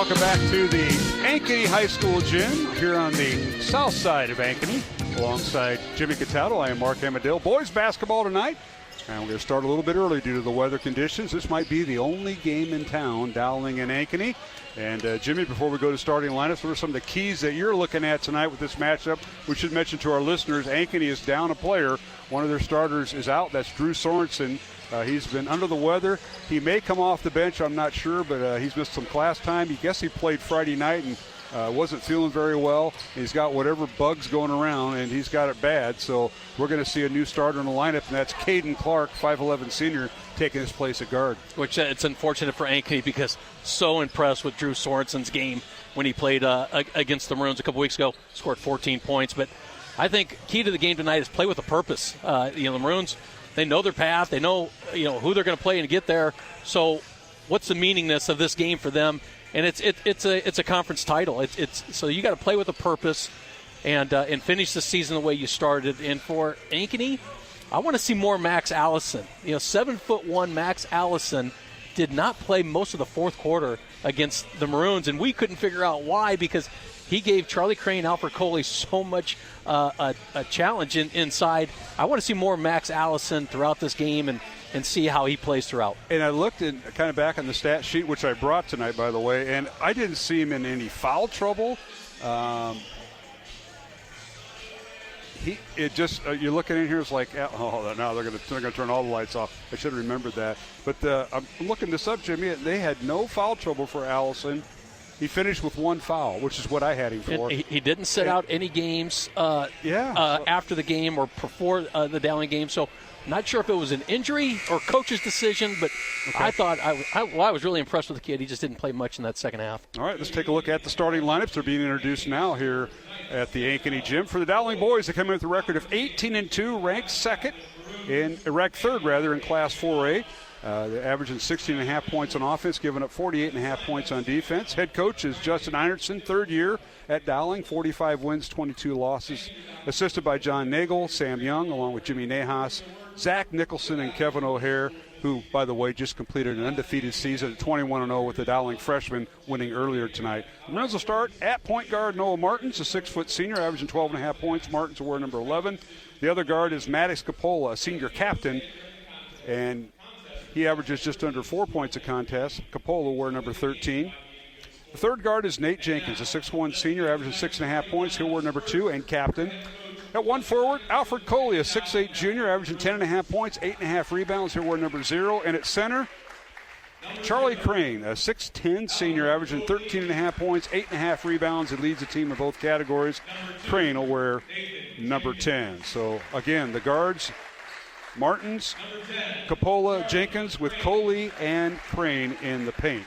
welcome back to the Ankeny High School Gym here on the south side of Ankeny. Alongside Jimmy Cataldo, I am Mark Amadale. Boys basketball tonight. And we're going to start a little bit early due to the weather conditions. This might be the only game in town, Dowling and Ankeny. And Jimmy, before we go to starting lineups, what are some of the keys that you're looking at tonight with this matchup? We should mention to our listeners, Ankeny is down a player. One of their starters is out. That's Drew Sorensen. He's been under the weather. He may come off the bench, I'm not sure, but he's missed some class time. I guess he played Friday night and wasn't feeling very well. He's got whatever bugs going around, and he's got it bad. So we're going to see a new starter in the lineup, and that's Caden Clark, 5'11 senior, taking his place at guard. Which it's unfortunate for Ankeny because so impressed with Drew Sorensen's game when he played against the Maroons a couple weeks ago. Scored 14 points. But I think key to the game tonight is play with a purpose. The Maroons, they know their path. They know who they're going to play and get there. So what's the meaningness of this game for them? And it's a conference title. So you got to play with a purpose and finish the season the way you started. And for Ankeny, I want to see more Max Allison. 7'1" Max Allison did not play most of the fourth quarter against the Maroons, and we couldn't figure out why because he gave Charlie Crane, Alfred Coley so much a challenge inside. I want to see more Max Allison throughout this game and see how he plays throughout. And I looked kind of back on the stat sheet, which I brought tonight, by the way, and I didn't see him in any foul trouble. You're looking in here, it's like, oh, now they're going to turn all the lights off. I should have remembered that. But I'm looking this up, Jimmy. They had no foul trouble for Allison. He finished with one foul, which is what I had him for. He didn't sit out any games after the game or before the Dowling game, so not sure if it was an injury or coach's decision, but okay. I thought I was really impressed with the kid. He just didn't play much in that second half. All right, let's take a look at the starting lineups. They're being introduced now here at the Ankeny Gym. For the Dowling boys, they come in with a record of 18-2, ranked third in Class 4A. They're averaging 16.5 points on offense, giving up 48.5 points on defense. Head coach is Justin Einertson, third year at Dowling, 45 wins, 22 losses. Assisted by John Nagel, Sam Young, along with Jimmy Nahas, Zach Nicholson, and Kevin O'Hare, who, by the way, just completed an undefeated season at 21-0 with the Dowling freshman winning earlier tonight. The Maroons will start at point guard Noah Martins, a 6-foot senior, averaging 12.5 points. Martins will wear number 11. The other guard is Maddox Capola, a senior captain, and he averages just under 4 points a contest. Capola will wear number 13. The third guard is Nate Jenkins, a 6'1 senior, averaging 6.5 points. He'll wear number 2 and captain. At one forward, Alfred Coley, a 6'8 junior, averaging 10.5 points, 8.5 rebounds. He'll wear number 0. And at center, Charlie Crane, a 6'10 senior, averaging 13.5 points, 8.5 rebounds. He leads the team in both categories. Crane will wear number 10. So, again, the guards, Martins, Capola, Jenkins, with Coley and Crane in the paint.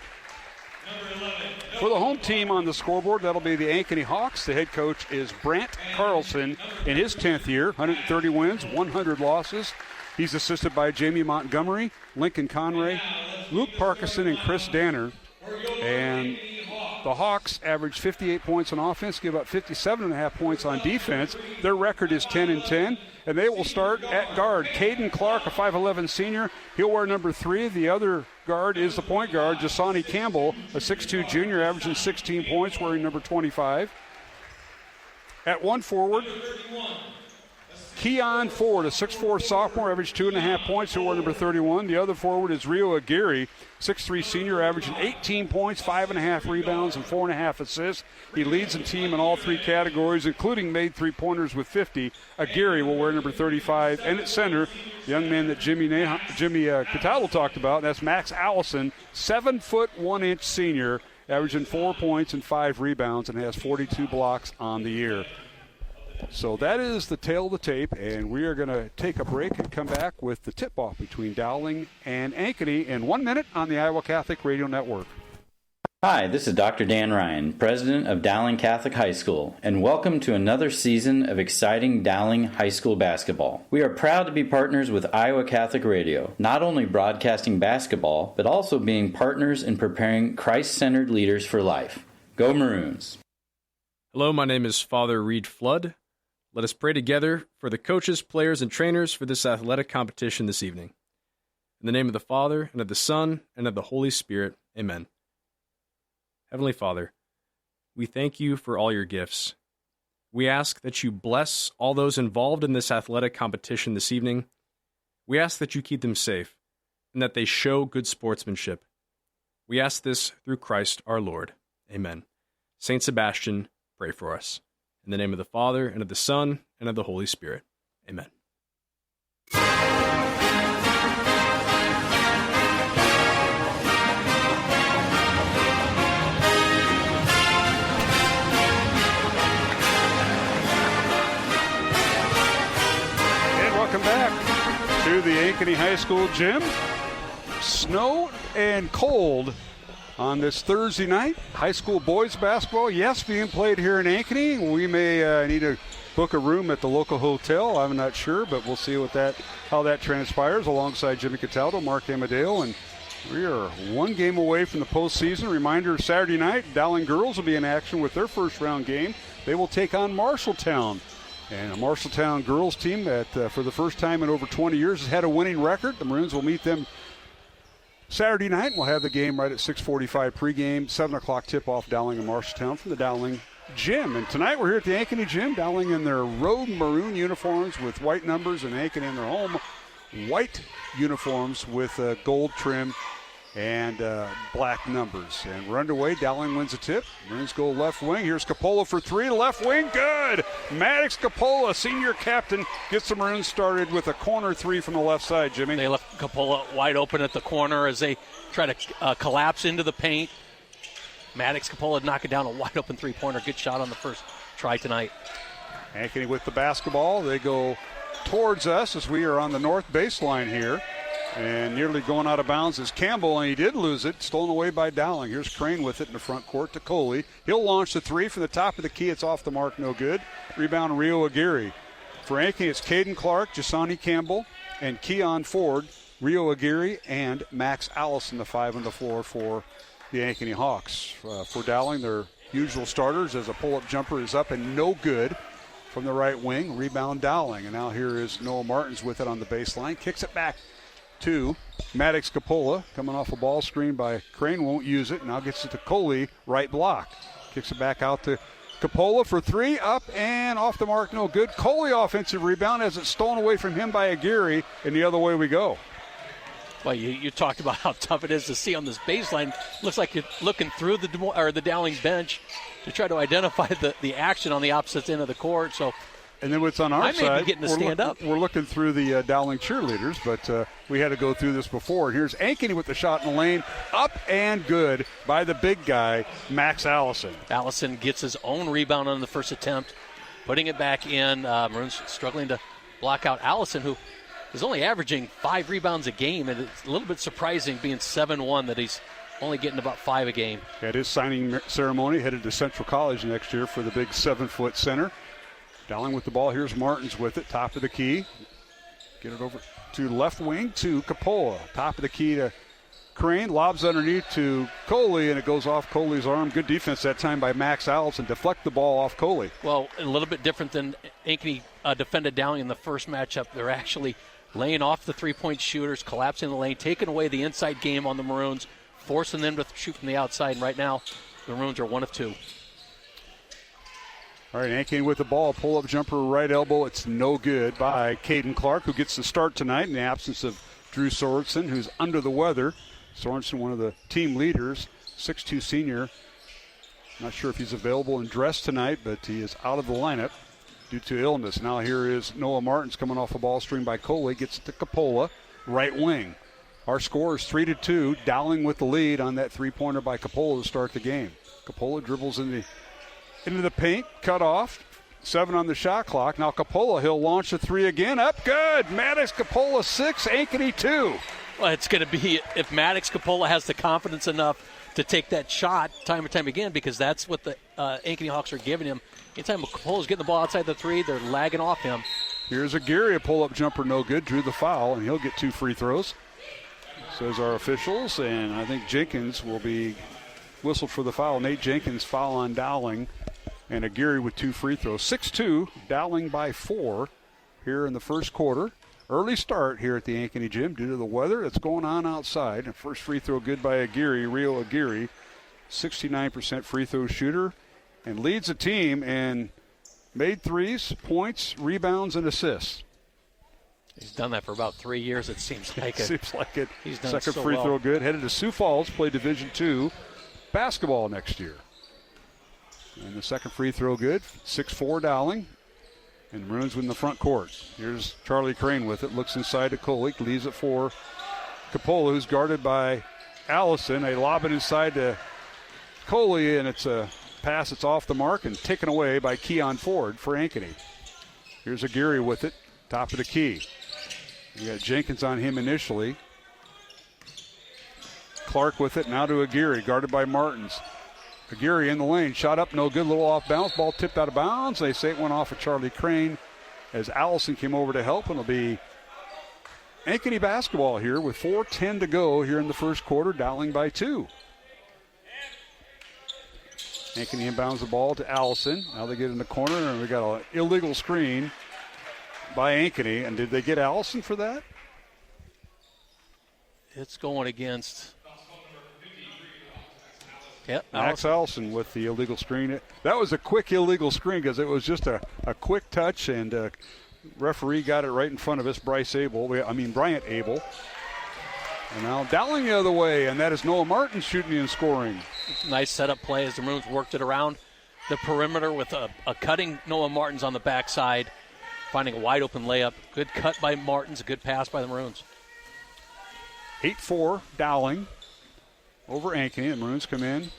For the home team on the scoreboard, that'll be the Ankeny Hawks. The head coach is Brant Carlson in his 10th year, 130 wins, 100 losses. He's assisted by Jamie Montgomery, Lincoln Conray, Luke Parkinson, and Chris Danner. And the Hawks average 58 points on offense, give up 57.5 points on defense. Their record is 10-10, and they will start at guard. Caden Clark, a 5'11 senior, he'll wear number 3. The other guard is the point guard, Jasani Campbell, a 6'2 junior, averaging 16 points, wearing number 25. At one forward, Keon Ford, a 6'4 sophomore, averaged 2.5 points, he'll wear number 31. The other forward is Rio Aguirre, 6'3 senior, averaging 18 points, 5.5 rebounds, and 4.5 assists. He leads the team in all 3 categories, including made 3-pointers with 50. Aguirre will wear number 35. And at center, the young man that Jimmy Cataldo talked about, that's Max Allison, 7'1" senior, averaging 4 points and 5 rebounds, and has 42 blocks on the year. So that is the tail of the tape, and we are going to take a break and come back with the tip-off between Dowling and Ankeny in 1 minute on the Iowa Catholic Radio Network. Hi, this is Dr. Dan Ryan, president of Dowling Catholic High School, and welcome to another season of exciting Dowling High School basketball. We are proud to be partners with Iowa Catholic Radio, not only broadcasting basketball, but also being partners in preparing Christ-centered leaders for life. Go Maroons! Hello, my name is Father Reed Flood. Let us pray together for the coaches, players, and trainers for this athletic competition this evening. In the name of the Father, and of the Son, and of the Holy Spirit, amen. Heavenly Father, we thank you for all your gifts. We ask that you bless all those involved in this athletic competition this evening. We ask that you keep them safe and that they show good sportsmanship. We ask this through Christ our Lord. Amen. Saint Sebastian, pray for us. In the name of the Father, and of the Son, and of the Holy Spirit. Amen. Welcome back to the Ankeny High School gym. Snow and cold on this Thursday night. High school boys basketball, yes, being played here in Ankeny. We may need to book a room at the local hotel. I'm not sure, but we'll see how that transpires. Alongside Jimmy Cataldo, Mark Amadeo, and we are one game away from the postseason. Reminder, Saturday night, Dowling girls will be in action with their first round game. They will take on Marshalltown. And a Marshalltown girls team that, for the first time in over 20 years, has had a winning record. The Maroons will meet them Saturday night. We'll have the game right at 6:45 pregame, 7 o'clock tip-off, Dowling and Marshalltown from the Dowling gym. And tonight we're here at the Ankeny gym, Dowling in their road maroon uniforms with white numbers, and Ankeny in their home white uniforms with gold trim and black numbers. And we're underway. Dowling wins a tip. Maroons go left wing. Here's Coppola for three. Left wing, good. Maddox Coppola, senior captain, gets the Maroons started with a corner three from the left side, Jimmy. They left Coppola wide open at the corner as they try to collapse into the paint. Maddox Coppola knocking down a wide open three-pointer. Good shot on the first try tonight. Ankeny with the basketball. They go towards us as we are on the north baseline here. And nearly going out of bounds is Campbell, and he did lose it. Stolen away by Dowling. Here's Crane with it in the front court to Coley. He'll launch the three from the top of the key. It's off the mark, no good. Rebound, Rio Aguirre. For Ankeny, it's Caden Clark, Jasani Campbell, and Keon Ford, Rio Aguirre, and Max Allison, the five on the floor for the Ankeny Hawks. For Dowling, their usual starters as a pull-up jumper is up and no good from the right wing. Rebound Dowling. And now here is Noah Martins with it on the baseline. Kicks it back to Maddox Coppola, coming off a ball screen by Crane, won't use it. Now gets it to Coley, right block. Kicks it back out to Coppola for three, up and off the mark, no good. Coley offensive rebound as it's stolen away from him by Aguirre, and the other way we go. Well, you talked about how tough it is to see on this baseline. Looks like you're looking through the Dowling bench to try to identify the action on the opposite end of the court. So, and then what's on our side, I may be getting to stand up. We're looking through the Dowling cheerleaders, but we had to go through this before. And here's Ankeny with the shot in the lane, up and good by the big guy, Max Allison. Allison gets his own rebound on the first attempt, putting it back in. Maroons struggling to block out Allison, who is only averaging 5 rebounds a game, and it's a little bit surprising being 7-1 that he's only getting about 5 a game. At his signing ceremony, headed to Central College next year for the big 7-foot center. Dowling with the ball. Here's Martins with it, top of the key. Get it over to left wing to Coppola. Top of the key to Crane. Lobs underneath to Coley, and it goes off Coley's arm. Good defense that time by Max Allison. Deflect the ball off Coley. Well, a little bit different than Ankeny defended Dowling in the first matchup. They're actually laying off the three-point shooters, collapsing the lane, taking away the inside game on the Maroons, forcing them to shoot from the outside. And right now, the Maroons are 1 of 2. All right, Ankeny with the ball. Pull-up jumper, right elbow. It's no good by Caden Clark, who gets the start tonight in the absence of Drew Sorensen, who's under the weather. Sorensen, one of the team leaders, 6'2 senior. Not sure if he's available and dressed tonight, but he is out of the lineup due to illness. Now here is Noah Martins coming off a ball screen by Coley. Gets it to Coppola, right wing. Our score is 3-2. Dowling with the lead on that three-pointer by Coppola to start the game. Coppola dribbles into the paint, cut off. 7 on the shot clock. Now Coppola, he'll launch a three again. Up good. Maddox Coppola 6, Ankeny 2. Well, it's going to be if Maddox Coppola has the confidence enough to take that shot time and time again, because that's what the Ankeny Hawks are giving him. Anytime Coppola's getting the ball outside the three, they're lagging off him. Here's Aguirre, a pull-up jumper, no good. Drew the foul, and he'll get 2 free throws. Says our officials, and I think Jenkins will be whistled for the foul. Nate Jenkins foul on Dowling, and Aguirre with 2 free throws. 6-2, Dowling by 4 here in the first quarter. Early start here at the Ankeny gym due to the weather that's going on outside. And first free throw good by Aguirre, Rio Aguirre. 69% free throw shooter, and leads the team in made threes, points, rebounds, and assists. He's done that for about 3 years, it seems like. Seems like it. He's done Second so free well. throw good. Headed to Sioux Falls, play Division II basketball next year. And the second free throw good. 6'4" Dowling. And Maroons win the front court. Here's Charlie Crane with it. Looks inside to Kolick. Leaves it for Capola, who's guarded by Allison. They lob it inside to Coley, and it's a pass that's off the mark and taken away by Keon Ford for Ankeny. Here's Aguirre with it. Top of the key. You got Jenkins on him initially. Clark with it. Now to Aguirre, guarded by Martins. Aguirre in the lane. Shot up, no good. Little off bounds. Ball tipped out of bounds. They say it went off of Charlie Crane as Allison came over to help. And it'll be Ankeny basketball here with 4:10 to go here in the first quarter. Dowling by 2. Ankeny inbounds the ball to Allison. Now they get in the corner, and we got an illegal screen by Ankeny. And did they get Allison for that? It's going against. Yep, Max Allison with the illegal screen. That was a quick illegal screen because it was just a quick touch, and referee got it right in front of us, Bryant Abel. And now Dowling the other way, and that is Noah Martin shooting and scoring. Nice setup play as the Maroons worked it around the perimeter with a cutting Noah Martins on the backside, finding a wide open layup. Good cut by Martins, a good pass by the Maroons. 8-4 Dowling over Ankeny. The Maroons come in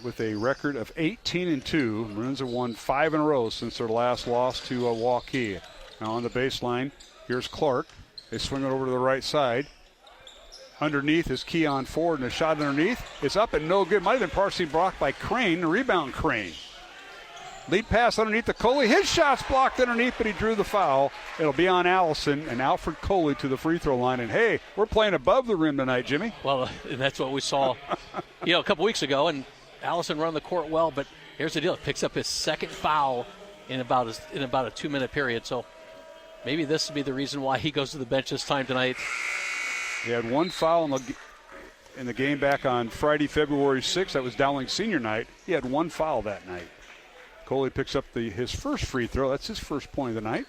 with a record of 18-2. The Maroons have won 5 in a row since their last loss to Waukee. Now on the baseline, here's Clark. They swing it over to the right side. Underneath is Keon Ford, and a shot underneath. It's up and no good. Might have been partially blocked by Crane. The rebound, Crane. Lead pass underneath to Coley. His shot's blocked underneath, but he drew the foul. It'll be on Allison and Alfred Coley to the free throw line. And, hey, we're playing above the rim tonight, Jimmy. Well, and that's what we saw a couple weeks ago, and Allison run the court well. But here's the deal. Picks up his second foul in about a 2-minute period. So maybe this will be the reason why he goes to the bench this time tonight. He had one foul in the game back on Friday, February 6th. That was Dowling's senior night. He had one foul that night. Coley picks up his first free throw. That's his first point of the night.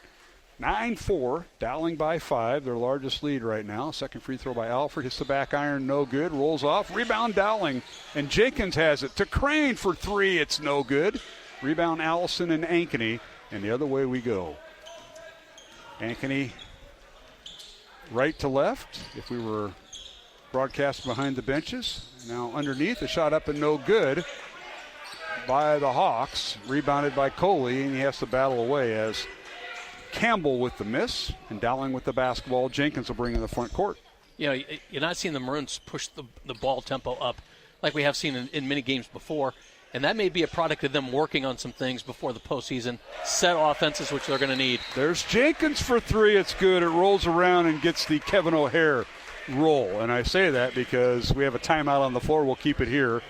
9-4, Dowling by 5, their largest lead right now. Second free throw by Alfred. Hits the back iron, no good. Rolls off. Rebound Dowling. And Jenkins has it to Crane for 3. It's no good. Rebound Allison and Ankeny. And the other way we go. Ankeny right to left, if we were broadcast behind the benches. Now underneath, a shot up and no good by the Hawks. Rebounded by Coley, and he has to battle away as Campbell with the miss and Dowling with the basketball. Jenkins will bring in the front court. You're not seeing the Maroons push the ball tempo up like we have seen in many games before. And that may be a product of them working on some things before the postseason. Set offenses, which they're going to need. There's Jenkins for 3. It's good. It rolls around and gets the Kevin O'Hare roll. And I say that because we have a timeout on the floor. We'll keep it here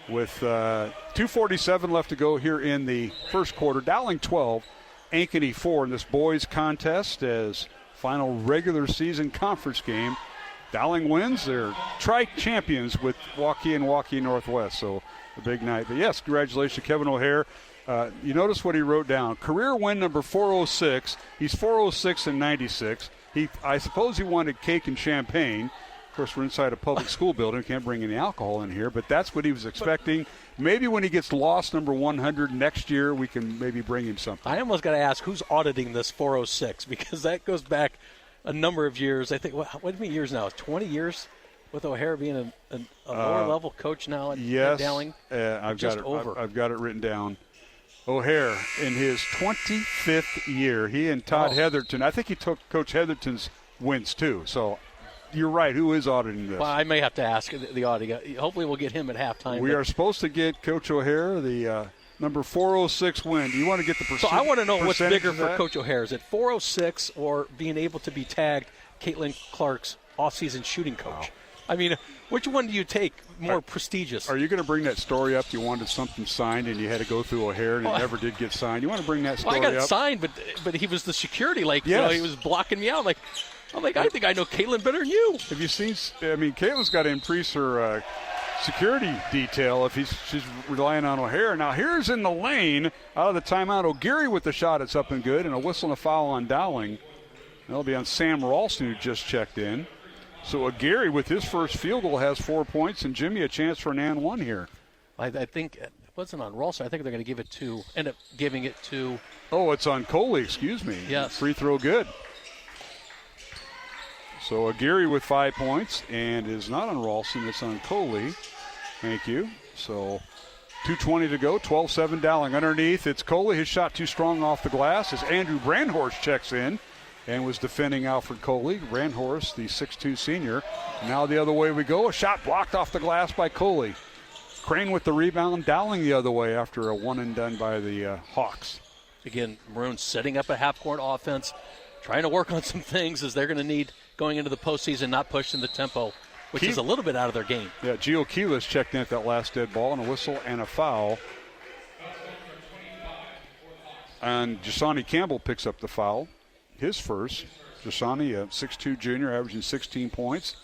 with 2:47 left to go here in the first quarter. Dowling 12, Ankeny 4 in this boys contest as final regular season conference game. Dowling wins. They're tri-champions with Waukee and Waukee Northwest. So a big night. But, yes, congratulations to Kevin O'Hare. You notice what he wrote down. Career win number 406. He's 406 and 96. I suppose he wanted cake and champagne. Of course, we're inside a public school building. Can't bring any alcohol in here. But that's what he was expecting. Maybe when he gets lost number 100 next year, we can maybe bring him something. I almost got to ask, who's auditing this 406? Because that goes back a number of years. I think, what many years now? 20 years? With O'Hare being a lower-level coach now at Dowling? I've got it written down. O'Hare, in his 25th year, he and Todd Heatherton, I think he took Coach Heatherton's wins too. So you're right. Who is auditing this? Well, I may have to ask the auditor. Hopefully we'll get him at halftime. We are supposed to get Coach O'Hare the number 406 win. Do you want to get the percentage? So I want to know what's bigger for Coach O'Hare. Is it 406 or being able to be tagged Caitlin Clark's off-season shooting coach? Wow. I mean, which one do you take more prestigious? Are you going to bring that story up? You wanted something signed and you had to go through O'Hare and it never did get signed. You want to bring that story up? I got it signed, but he was the security. Yes. He was blocking me out. I'm like, I think I know Caitlin better than you. Have you seen? I mean, Caitlin's got to increase her security detail if she's relying on O'Hare. Now here's in the lane out of the timeout. O'Geary with the shot. It's up and good, and a whistle and a foul on Dowling. That'll be on Sam Ralston, who just checked in. So O'Geary with his first field goal has 4 points, and Jimmy a chance for an and one here. I think it wasn't on Ralston. I think they're going to end up giving it to. Oh, it's on Coley. Excuse me. Yes. Free throw good. So O'Geary with 5 points, and is not on Ralston. It's on Coley. Thank you. So 2:20 to go. 12-7 Dowling. Underneath, it's Coley. His shot too strong off the glass as Andrew Brandhorst checks in and was defending Alfred Coley. Brandhorst, the 6'2 senior. Now the other way we go. A shot blocked off the glass by Coley. Crane with the rebound. Dowling the other way after a one and done by the Hawks. Again, Maroons setting up a half-court offense, trying to work on some things as they're going to need going into the postseason, not pushing the tempo, which is a little bit out of their game. Yeah, Gio Keelis checked in at that last dead ball, and a whistle and a foul. And Jasani Campbell picks up the foul. His first. Jasani, a 6'2 junior, averaging 16 points.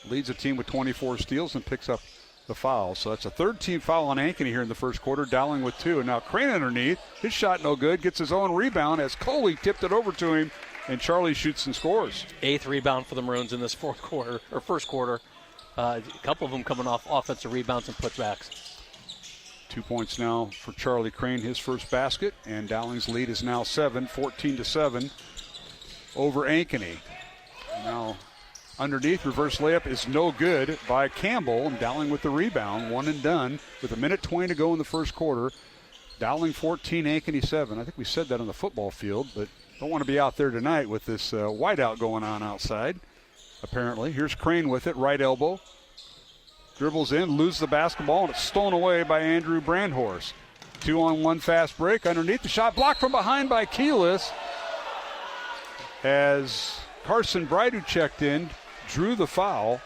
Leads the team with 24 steals and picks up the foul. So that's a third-team foul on Ankeny here in the first quarter. Dowling with 2. And now Crane underneath. His shot no good. Gets his own rebound as Coley tipped it over to him. And Charlie shoots and scores. 8th rebound for the Maroons in this first quarter. A couple of them coming off offensive rebounds and putbacks. 2 points now for Charlie Crane, his first basket. And Dowling's lead is now 7, 14-7 over Ankeny. Now underneath, reverse layup is no good by Campbell. And Dowling with the rebound, one and done with 1:20 to go in the first quarter. Dowling 14, Ankeny 7. I think we said that on the football field, but don't want to be out there tonight with this whiteout going on outside, apparently. Here's Crane with it, right elbow. Dribbles in, loses the basketball, and it's stolen away by Andrew Brandhorst. 2-on-1 fast break underneath. The shot blocked from behind by Keelis as Carson Bright, who checked in, drew the foul.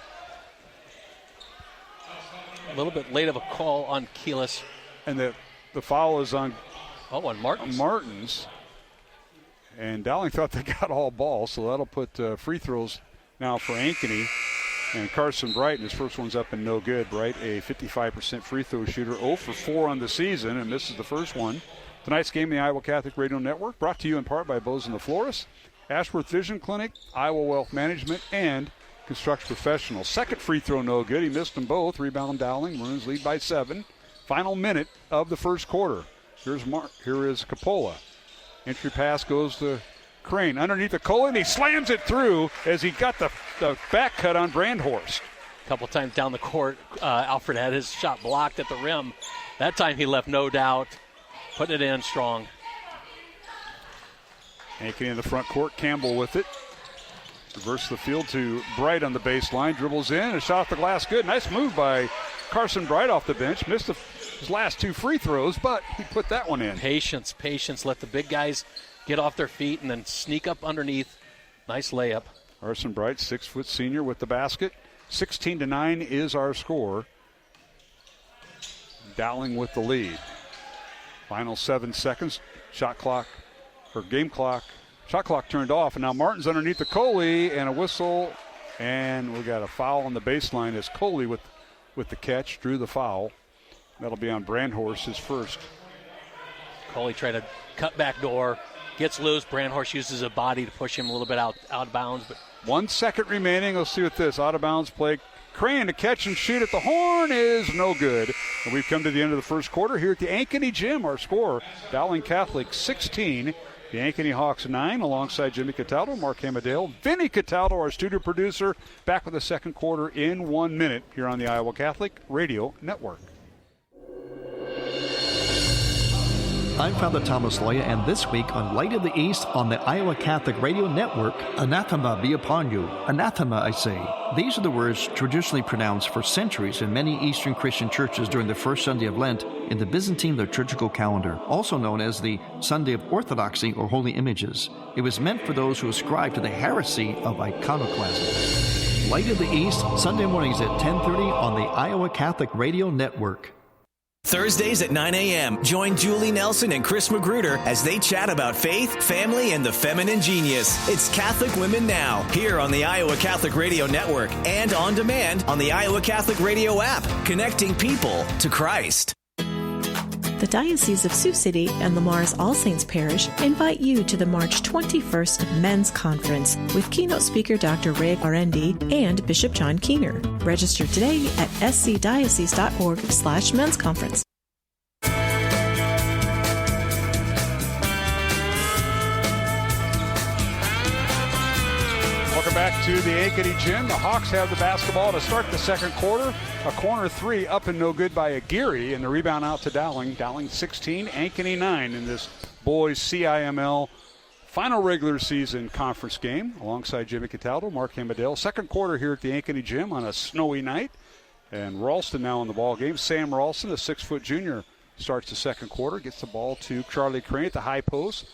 A little bit late of a call on Keelis. And the foul is on Martins. And Dowling thought they got all ball, so that'll put free throws now for Ankeny. And Carson Bright, his first one's up and no good. Bright, a 55% free throw shooter, 0 for 4 on the season, and misses the first one. Tonight's game, the Iowa Catholic Radio Network, brought to you in part by Bozen the Florist, Ashworth Vision Clinic, Iowa Wealth Management, and Construction Professionals. Second free throw, no good. He missed them both. Rebound Dowling. Maroons lead by 7. Final minute of the first quarter. Here's Mark. Here is Coppola. Entry pass goes to Crane. Underneath the Coley, and he slams it through as he got the back cut on Brandhorst. A couple times down the court, Alfred had his shot blocked at the rim. That time he left no doubt, putting it in strong. Ankeny in the front court, Campbell with it. Reverse the field to Bright on the baseline. Dribbles in, a shot off the glass, good. Nice move by Carson Bright off the bench. Missed his last 2 free throws, but he put that one in. Patience. Let the big guys get off their feet and then sneak up underneath. Nice layup. Carson Bright, 6-foot senior with the basket. 16-9 is our score. Dowling with the lead. Final 7 seconds. Shot clock turned off, and now Martin's underneath the Coley, and a whistle, and we got a foul on the baseline as Coley with the catch drew the foul. That'll be on Brandhorst, his first. Coley tried to cut back door, gets loose. Brandhorst uses a body to push him a little bit out of bounds. But 1 second remaining. Let's see what this out of bounds play. Crane to catch and shoot at the horn is no good. And we've come to the end of the first quarter here at the Ankeny Gym. Our score, Dowling Catholic 16. The Ankeny Hawks 9, alongside Jimmy Cataldo, Mark Hamadale, Vinny Cataldo, our studio producer, back with the second quarter in 1 minute here on the Iowa Catholic Radio Network. I'm Father Thomas Loya, and this week on Light of the East on the Iowa Catholic Radio Network, anathema be upon you. Anathema, I say. These are the words traditionally pronounced for centuries in many Eastern Christian churches during the first Sunday of Lent in the Byzantine liturgical calendar, also known as the Sunday of Orthodoxy or Holy Images. It was meant for those who ascribe to the heresy of iconoclasm. Light of the East, Sunday mornings at 10:30 on the Iowa Catholic Radio Network. Thursdays at 9 a.m., join Julie Nelson and Chris Magruder as they chat about faith, family, and the feminine genius. It's Catholic Women Now, here on the Iowa Catholic Radio Network and on demand on the Iowa Catholic Radio app, connecting people to Christ. The Diocese of Sioux City and Lamar's All Saints Parish invite you to the March 21st Men's Conference with keynote speaker Dr. Ray RND and Bishop John Keener. Register today at scdiocese.org/men's conference. Welcome back to the Ankeny Gym. The Hawks have the basketball to start the second quarter. A corner three up and no good by Aguirre, and the rebound out to Dowling. Dowling 16, Ankeny 9 in this boys CIML final regular season conference game alongside Jimmy Cataldo, Mark Hamadale. Second quarter here at the Ankeny Gym on a snowy night. And Ralston now in the ball game. Sam Ralston, a 6-foot junior, starts the second quarter. Gets the ball to Charlie Crane at the high post.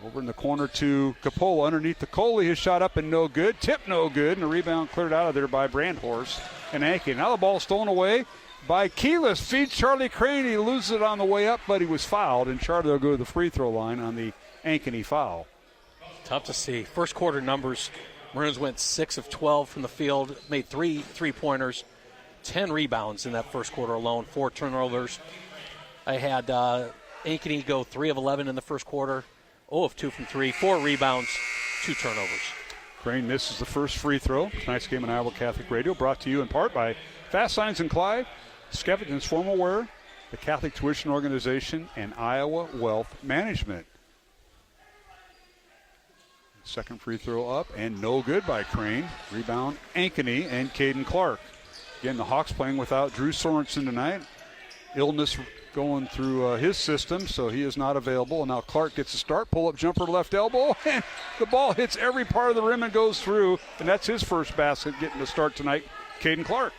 Over in the corner to Capola underneath the Coley. His shot up and no good. Tip no good. And the rebound cleared out of there by Brandhorst and Ankeny. Now the ball stolen away by Keyless. Feeds Charlie Crane. He loses it on the way up, but he was fouled. And Charlie will go to the free throw line on the Ankeny foul. Tough to see. First quarter numbers. Maroons went 6 of 12 from the field. Made 3 3-pointers. 10 rebounds in that first quarter alone. 4 turnovers. I had Ankeny go 3 of 11 in the first quarter. 0 of 2 from 3, 4 rebounds, 2 turnovers. Crane misses the first free throw. Tonight's game on Iowa Catholic Radio brought to you in part by Fast Signs and Clyde, Skeffington's Formal Wear, the Catholic Tuition Organization, and Iowa Wealth Management. Second free throw up and no good by Crane. Rebound Ankeny and Caden Clark. Again, the Hawks playing without Drew Sorensen tonight. Illness going through his system, so he is not available. And now Clark gets a start. Pull-up jumper, left elbow, and the ball hits every part of the rim and goes through. And that's his first basket getting the start tonight, Caden Clark.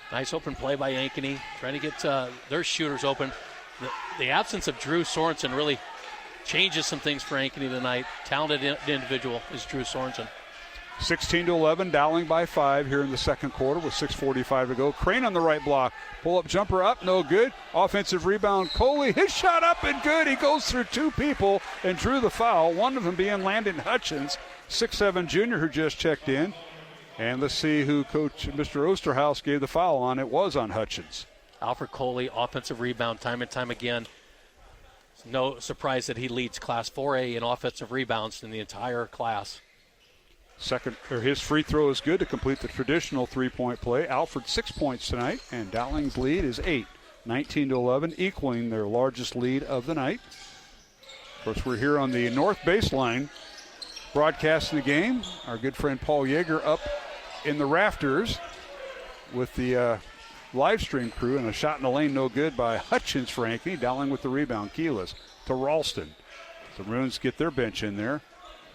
Nice open play by Ankeny, trying to get their shooters open. The absence of Drew Sorensen really changes some things for Ankeny tonight. Talented individual is Drew Sorensen. 16-11, Dowling by 5 here in the second quarter with 6:45 to go. Crane on the right block. Pull-up jumper up, no good. Offensive rebound, Coley. His shot up and good. He goes through 2 people and drew the foul, one of them being Landon Hutchins, 6'7 junior who just checked in. And let's see who Coach Mr. Osterhaus gave the foul on. It was on Hutchins. Alfred Coley, offensive rebound time and time again. It's no surprise that he leads Class 4A in offensive rebounds in the entire class. His free throw is good to complete the traditional 3-point play. Alfred 6 points tonight, and Dowling's lead is 8, 19-11, equaling their largest lead of the night. Of course, we're here on the north baseline broadcasting the game. Our good friend Paul Yeager up in the rafters with the live stream crew, and a shot in the lane no good by Hutchins for Ankeny. Dowling with the rebound, keyless to Ralston. The Maroons get their bench in there.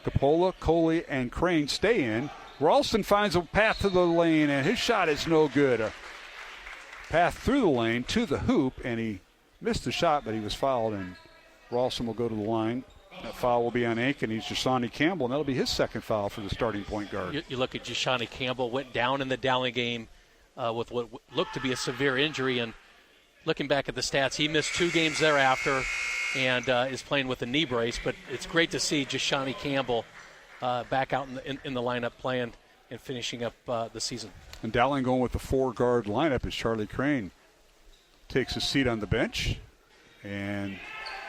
Capola, Coley, and Crane stay in. Ralston finds a path to the lane, and his shot is no good. A path through the lane to the hoop, and he missed the shot, but he was fouled, and Ralston will go to the line. That foul will be on Ankeny's Jasani Campbell, and that'll be his second foul for the starting point guard. You look at Jasani Campbell, went down in the Dowling game with what looked to be a severe injury, and looking back at the stats, he missed 2 games thereafter and is playing with a knee brace. But it's great to see Jasani Campbell back out in the lineup playing and finishing up the season. And Dowling going with the 4-guard lineup as Charlie Crane takes a seat on the bench. And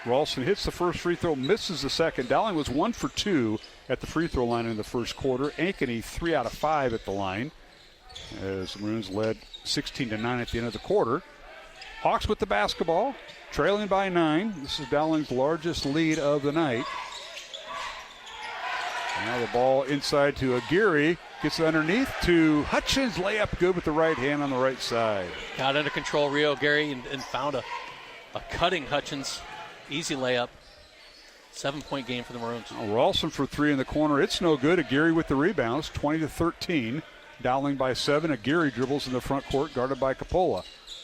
Ralston hits the first free throw, misses the second. Dowling was 1 for 2 at the free throw line in the first quarter. Ankeny 3 out of 5 at the line as the Maroons led 16-9 at the end of the quarter. Hawks with the basketball, trailing by 9. This is Dowling's largest lead of the night. Now the ball inside to Aguirre. Gets it underneath to Hutchins. Layup good with the right hand on the right side. Got under control Rio Aguirre and found a cutting Hutchins. Easy layup. 7-point game for the Maroons. Ralston for 3 in the corner. It's no good. Aguirre with the rebounds. 20-13. Dowling by 7. Aguirre dribbles in the front court, guarded by Capola.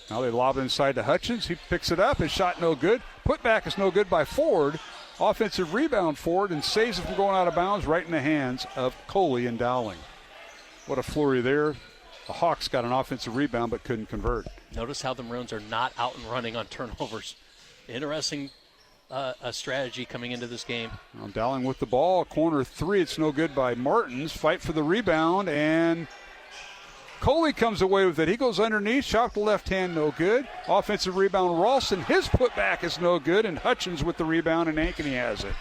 Now they lob it inside to Hutchins. He picks it up. His shot no good. Putback is no good by Ford. Offensive rebound Ford and saves it from going out of bounds right in the hands of Coley and Dowling. What a flurry there. The Hawks got an offensive rebound but couldn't convert. Notice how the Maroons are not out and running on turnovers. Interesting a strategy coming into this game. Well, Dowling with the ball, corner 3. It's no good by Martins. Fight for the rebound, and Coley comes away with it. He goes underneath, shot the left hand, no good. Offensive rebound, Ralston. His putback is no good, and Hutchins with the rebound, and Ankeny has it.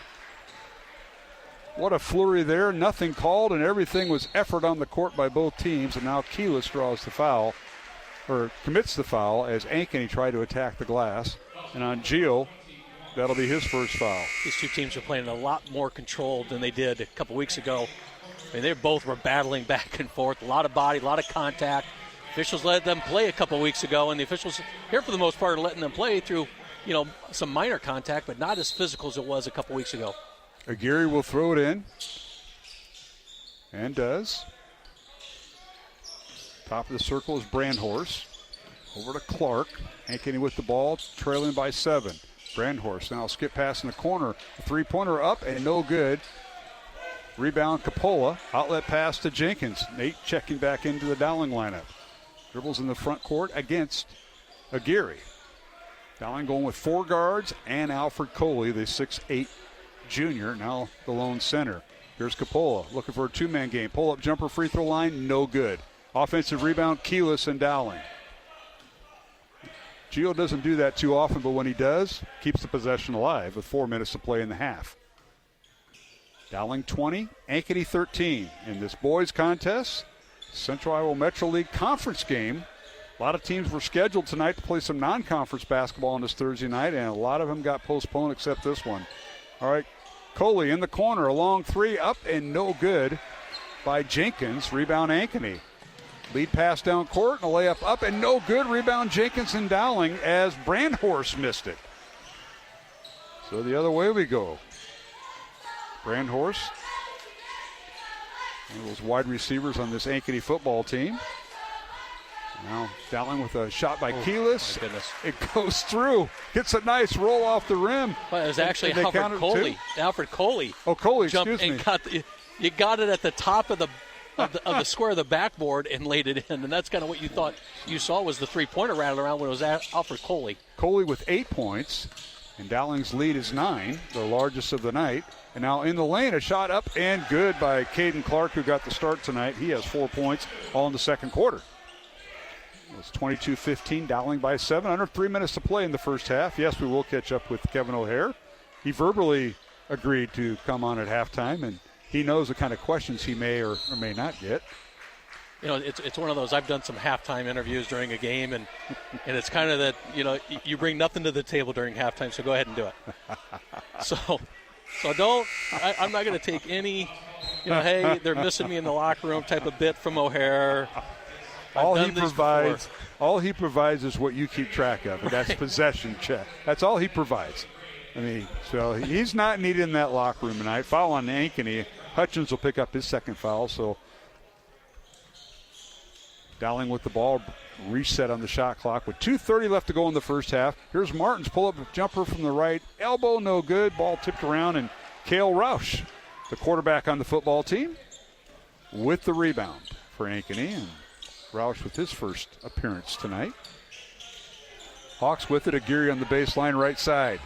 What a flurry there. Nothing called, and everything was effort on the court by both teams, and now Keyless draws the foul, or commits the foul, as Ankeny tried to attack the glass. And on Gio, that'll be his first foul. These two teams are playing a lot more controlled than they did a couple weeks ago. I mean, they both were battling back and forth, a lot of body, a lot of contact. Officials let them play a couple weeks ago, and the officials here for the most part are letting them play through, some minor contact, but not as physical as it was a couple weeks ago. Aguirre will throw it in, and does. Top of the circle is Brandhorst. Over to Clark. Ankeny with the ball, trailing by 7. Brandhorst now skip pass in the corner. A three-pointer up and no good. Rebound Coppola. Outlet pass to Jenkins. Nate checking back into the Dowling lineup. Dribbles in the front court against Aguirre. Dowling going with 4 guards and Alfred Coley, the 6'8 junior, now the lone center. Here's Coppola looking for a 2-man game. Pull-up jumper free throw line, no good. Offensive rebound, Keyless and Dowling. Gio doesn't do that too often, but when he does, keeps the possession alive with 4 minutes to play in the half. Dowling 20, Ankeny 13. In this boys contest, Central Iowa Metro League conference game. A lot of teams were scheduled tonight to play some non-conference basketball on this Thursday night, and a lot of them got postponed except this one. All right, Coley in the corner, a long 3, up and no good by Jenkins. Rebound Ankeny. Lead pass down court and a layup up and no good. Rebound Jenkins and Dowling as Brandhorst missed it. So the other way we go. Brandhorst, one of those wide receivers on this Ankeny football team. Now Dowling with a shot by Keyless. It goes through. Gets a nice roll off the rim. Well, it was actually Alfred Coley. Alfred Coley. Oh, Coley, jumped excuse me. You got it at the top of the square of the backboard and laid it in, and that's kind of what you thought you saw was the three-pointer rattle around when it was Alfred Coley. Coley with 8 points, and Dowling's lead is 9, the largest of the night. And now in the lane, a shot up and good by Caden Clark, who got the start tonight. He has 4 points all in the second quarter. It's 22-15, Dowling by 7. Under 3 minutes to play in the first half. Yes, we will catch up with Kevin O'Hare. He verbally agreed to come on at halftime, and he knows the kind of questions he may or may not get. It's one of those. I've done some halftime interviews during a game, and it's kind of that, you bring nothing to the table during halftime, so go ahead and do it. So I'm not going to take any, hey, they're missing me in the locker room type of bit from O'Hare. All he provides is what you keep track of, and that's possession check. That's all he provides. So he's not needed in that locker room tonight. Foul on Ankeny. Hutchins will pick up his second foul, so Dowling with the ball, reset on the shot clock with 2:30 left to go in the first half. Here's Martin's pull-up jumper from the right. Elbow, no good. Ball tipped around, and Cale Roush, the quarterback on the football team, with the rebound for Ankeny. And Roush with his first appearance tonight. Hawks with it. Aguirre on the baseline right side.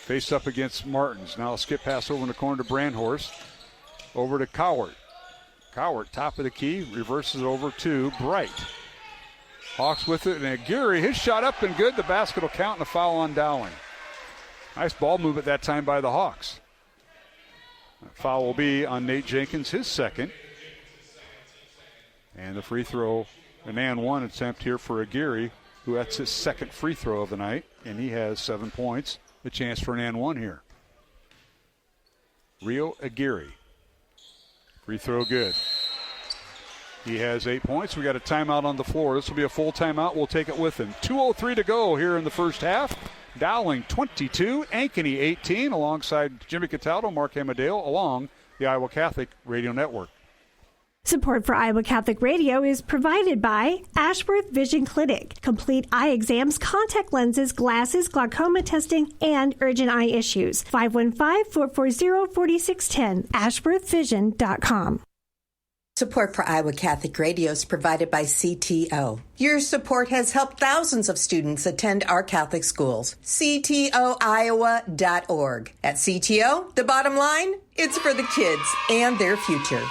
Face up against Martins. Now a skip pass over in the corner to Brandhorst. Over to Cowart. Cowart, top of the key, reverses it over to Bright. Hawks with it, and Aguirre, his shot up and good. The basket will count, and a foul on Dowling. Nice ball movement that time by the Hawks. That foul will be on Nate Jenkins, his second. And the free throw, an and one attempt here for Aguirre, who that's his second free throw of the night, and he has 7 points. A chance for an and one here. Rio Aguirre. Free throw good. He has 8 points. We got a timeout on the floor. This will be a full timeout. We'll take it with him. 2:03 to go here in the first half. Dowling 22, Ankeny 18, alongside Jimmy Cataldo, Mark Amadeo, along the Iowa Catholic Radio Network. Support for Iowa Catholic Radio is provided by Ashworth Vision Clinic. Complete eye exams, contact lenses, glasses, glaucoma testing, and urgent eye issues. 515-440-4610. AshworthVision.com. Support for Iowa Catholic Radio is provided by CTO. Your support has helped thousands of students attend our Catholic schools. CTOIowa.org. At CTO, the bottom line, it's for the kids and their future.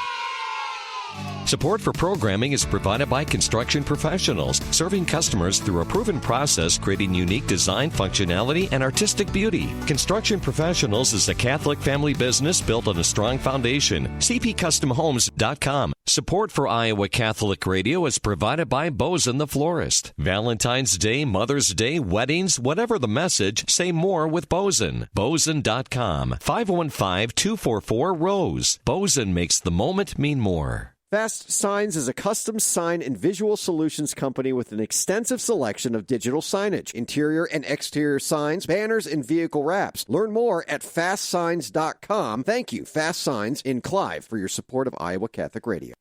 Support for programming is provided by Construction Professionals, serving customers through a proven process, creating unique design, functionality, and artistic beauty. Construction Professionals is a Catholic family business built on a strong foundation. CPCustomHomes.com. Support for Iowa Catholic Radio is provided by Bozen the Florist. Valentine's Day, Mother's Day, weddings, whatever the message, say more with Bozen. Bozen.com. 515-244-ROSE. Bozen makes the moment mean more. Fast Signs is a custom sign and visual solutions company with an extensive selection of digital signage, interior and exterior signs, banners, and vehicle wraps. Learn more at fastsigns.com. Thank you, Fast Signs in Clive, for your support of Iowa Catholic Radio.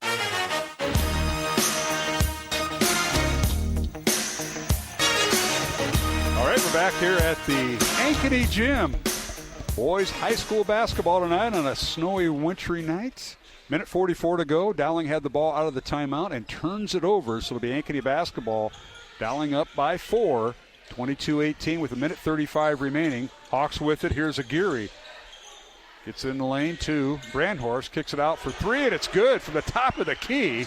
All right, we're back here at the Ankeny Gym. Boys high school basketball tonight on a snowy, wintry night. Minute 44 to go. Dowling had the ball out of the timeout and turns it over. So it'll be Ankeny basketball. Dowling up by 4, 22-18 with a minute 35 remaining. Hawks with it. Here's Aguirre. Gets in the lane to Brandhorst. Kicks it out for 3, and it's good from the top of the key.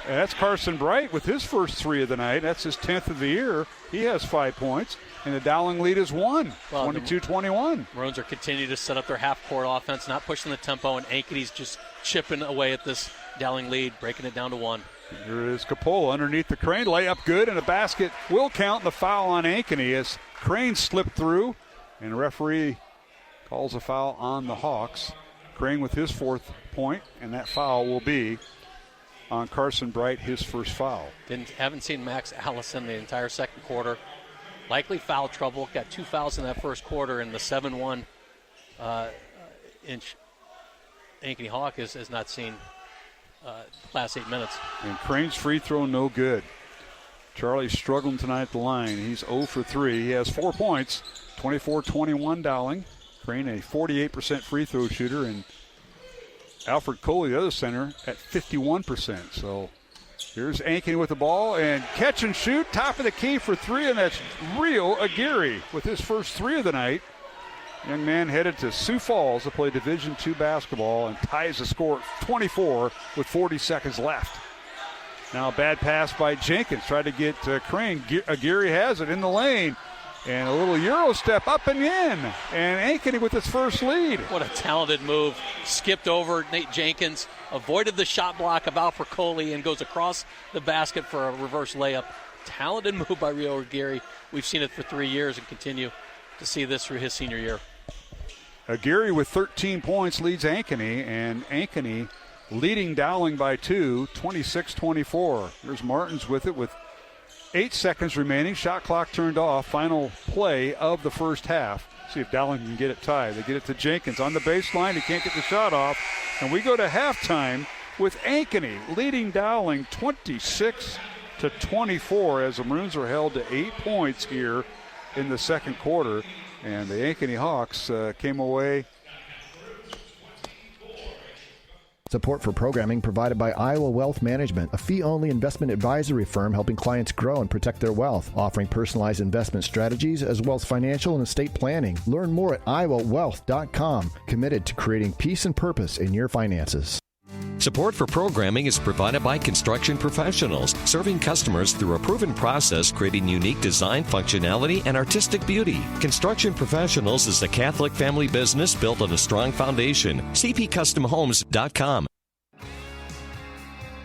And that's Carson Bright with his first 3 of the night. That's his 10th of the year. He has 5 points. And the Dowling lead is 22-21. Maroons are continuing to set up their half-court offense, not pushing the tempo, and Ankeny's just chipping away at this Dowling lead, breaking it down to 1. Here is Capola underneath the Crane. Layup good, and a basket will count. The foul on Ankeny as Crane slipped through, and the referee calls a foul on the Hawks. Crane with his 4th point, and that foul will be on Carson Bright, his first foul. Haven't seen Max Allison the entire second quarter. Likely foul trouble. Got 2 fouls in that first quarter, and the 7-1 inch Ankeny Hawk has not seen last 8 minutes. And Crane's free throw no good. Charlie's struggling tonight at the line. He's 0 for 3. He has 4 points, 24-21 Dowling. Crane a 48% free throw shooter, and Alfred Coley, the other center, at 51%. So here's Ankeny with the ball, and catch and shoot, top of the key for 3, and that's Rio Aguirre with his first 3 of the night. Young man headed to Sioux Falls to play Division II basketball and ties the score at 24 with 40 seconds left. Now a bad pass by Jenkins, tried to get Crane. Aguirre has it in the lane, and a little Euro step up and in, and Ankeny with its first lead. What a talented move. Skipped over Nate Jenkins, avoided the shot block of Alfred Coley, and goes across the basket for a reverse layup. Talented move by Rio Aguirre. We've seen it for 3 years and continue to see this through his senior year. Aguirre with 13 points leads Ankeny, and Ankeny leading Dowling by 2, 26-24. Here's Martins with it with 8 seconds remaining. Shot clock turned off. Final play of the first half. See if Dowling can get it tied. They get it to Jenkins on the baseline. He can't get the shot off. And we go to halftime with Ankeny leading Dowling 26-24 as the Maroons are held to 8 points here in the second quarter. And the Ankeny Hawks came away. Support for programming provided by Iowa Wealth Management, a fee-only investment advisory firm helping clients grow and protect their wealth, offering personalized investment strategies as well as financial and estate planning. Learn more at iowawealth.com, committed to creating peace and purpose in your finances. Support for programming is provided by Construction Professionals, serving customers through a proven process, creating unique design, functionality, and artistic beauty. Construction Professionals is a Catholic family business built on a strong foundation. CPCustomHomes.com.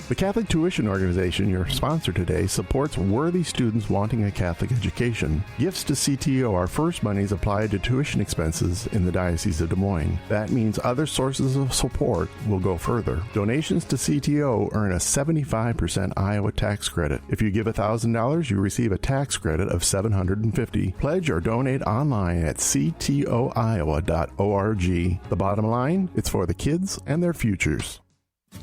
The Catholic Tuition Organization, your sponsor today, supports worthy students wanting a Catholic education. Gifts to CTO are first monies applied to tuition expenses in the Diocese of Des Moines. That means other sources of support will go further. Donations to CTO earn a 75% Iowa tax credit. If you give $1,000, you receive a tax credit of $750. Pledge or donate online at ctoiowa.org. The bottom line, it's for the kids and their futures.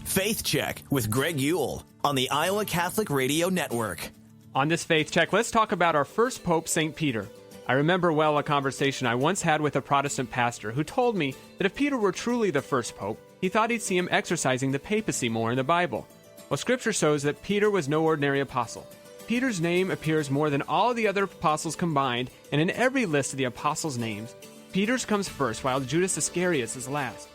Faith Check with Greg Yule on the Iowa Catholic Radio Network. On this Faith Check, let's talk about our first Pope, St. Peter. I remember well a conversation I once had with a Protestant pastor who told me that if Peter were truly the first pope, he thought he'd see him exercising the papacy more in the Bible. Well, Scripture shows that Peter was no ordinary apostle. Peter's name appears more than all the other apostles combined, and in every list of the apostles' names, Peter's comes first while Judas Iscariot's is last.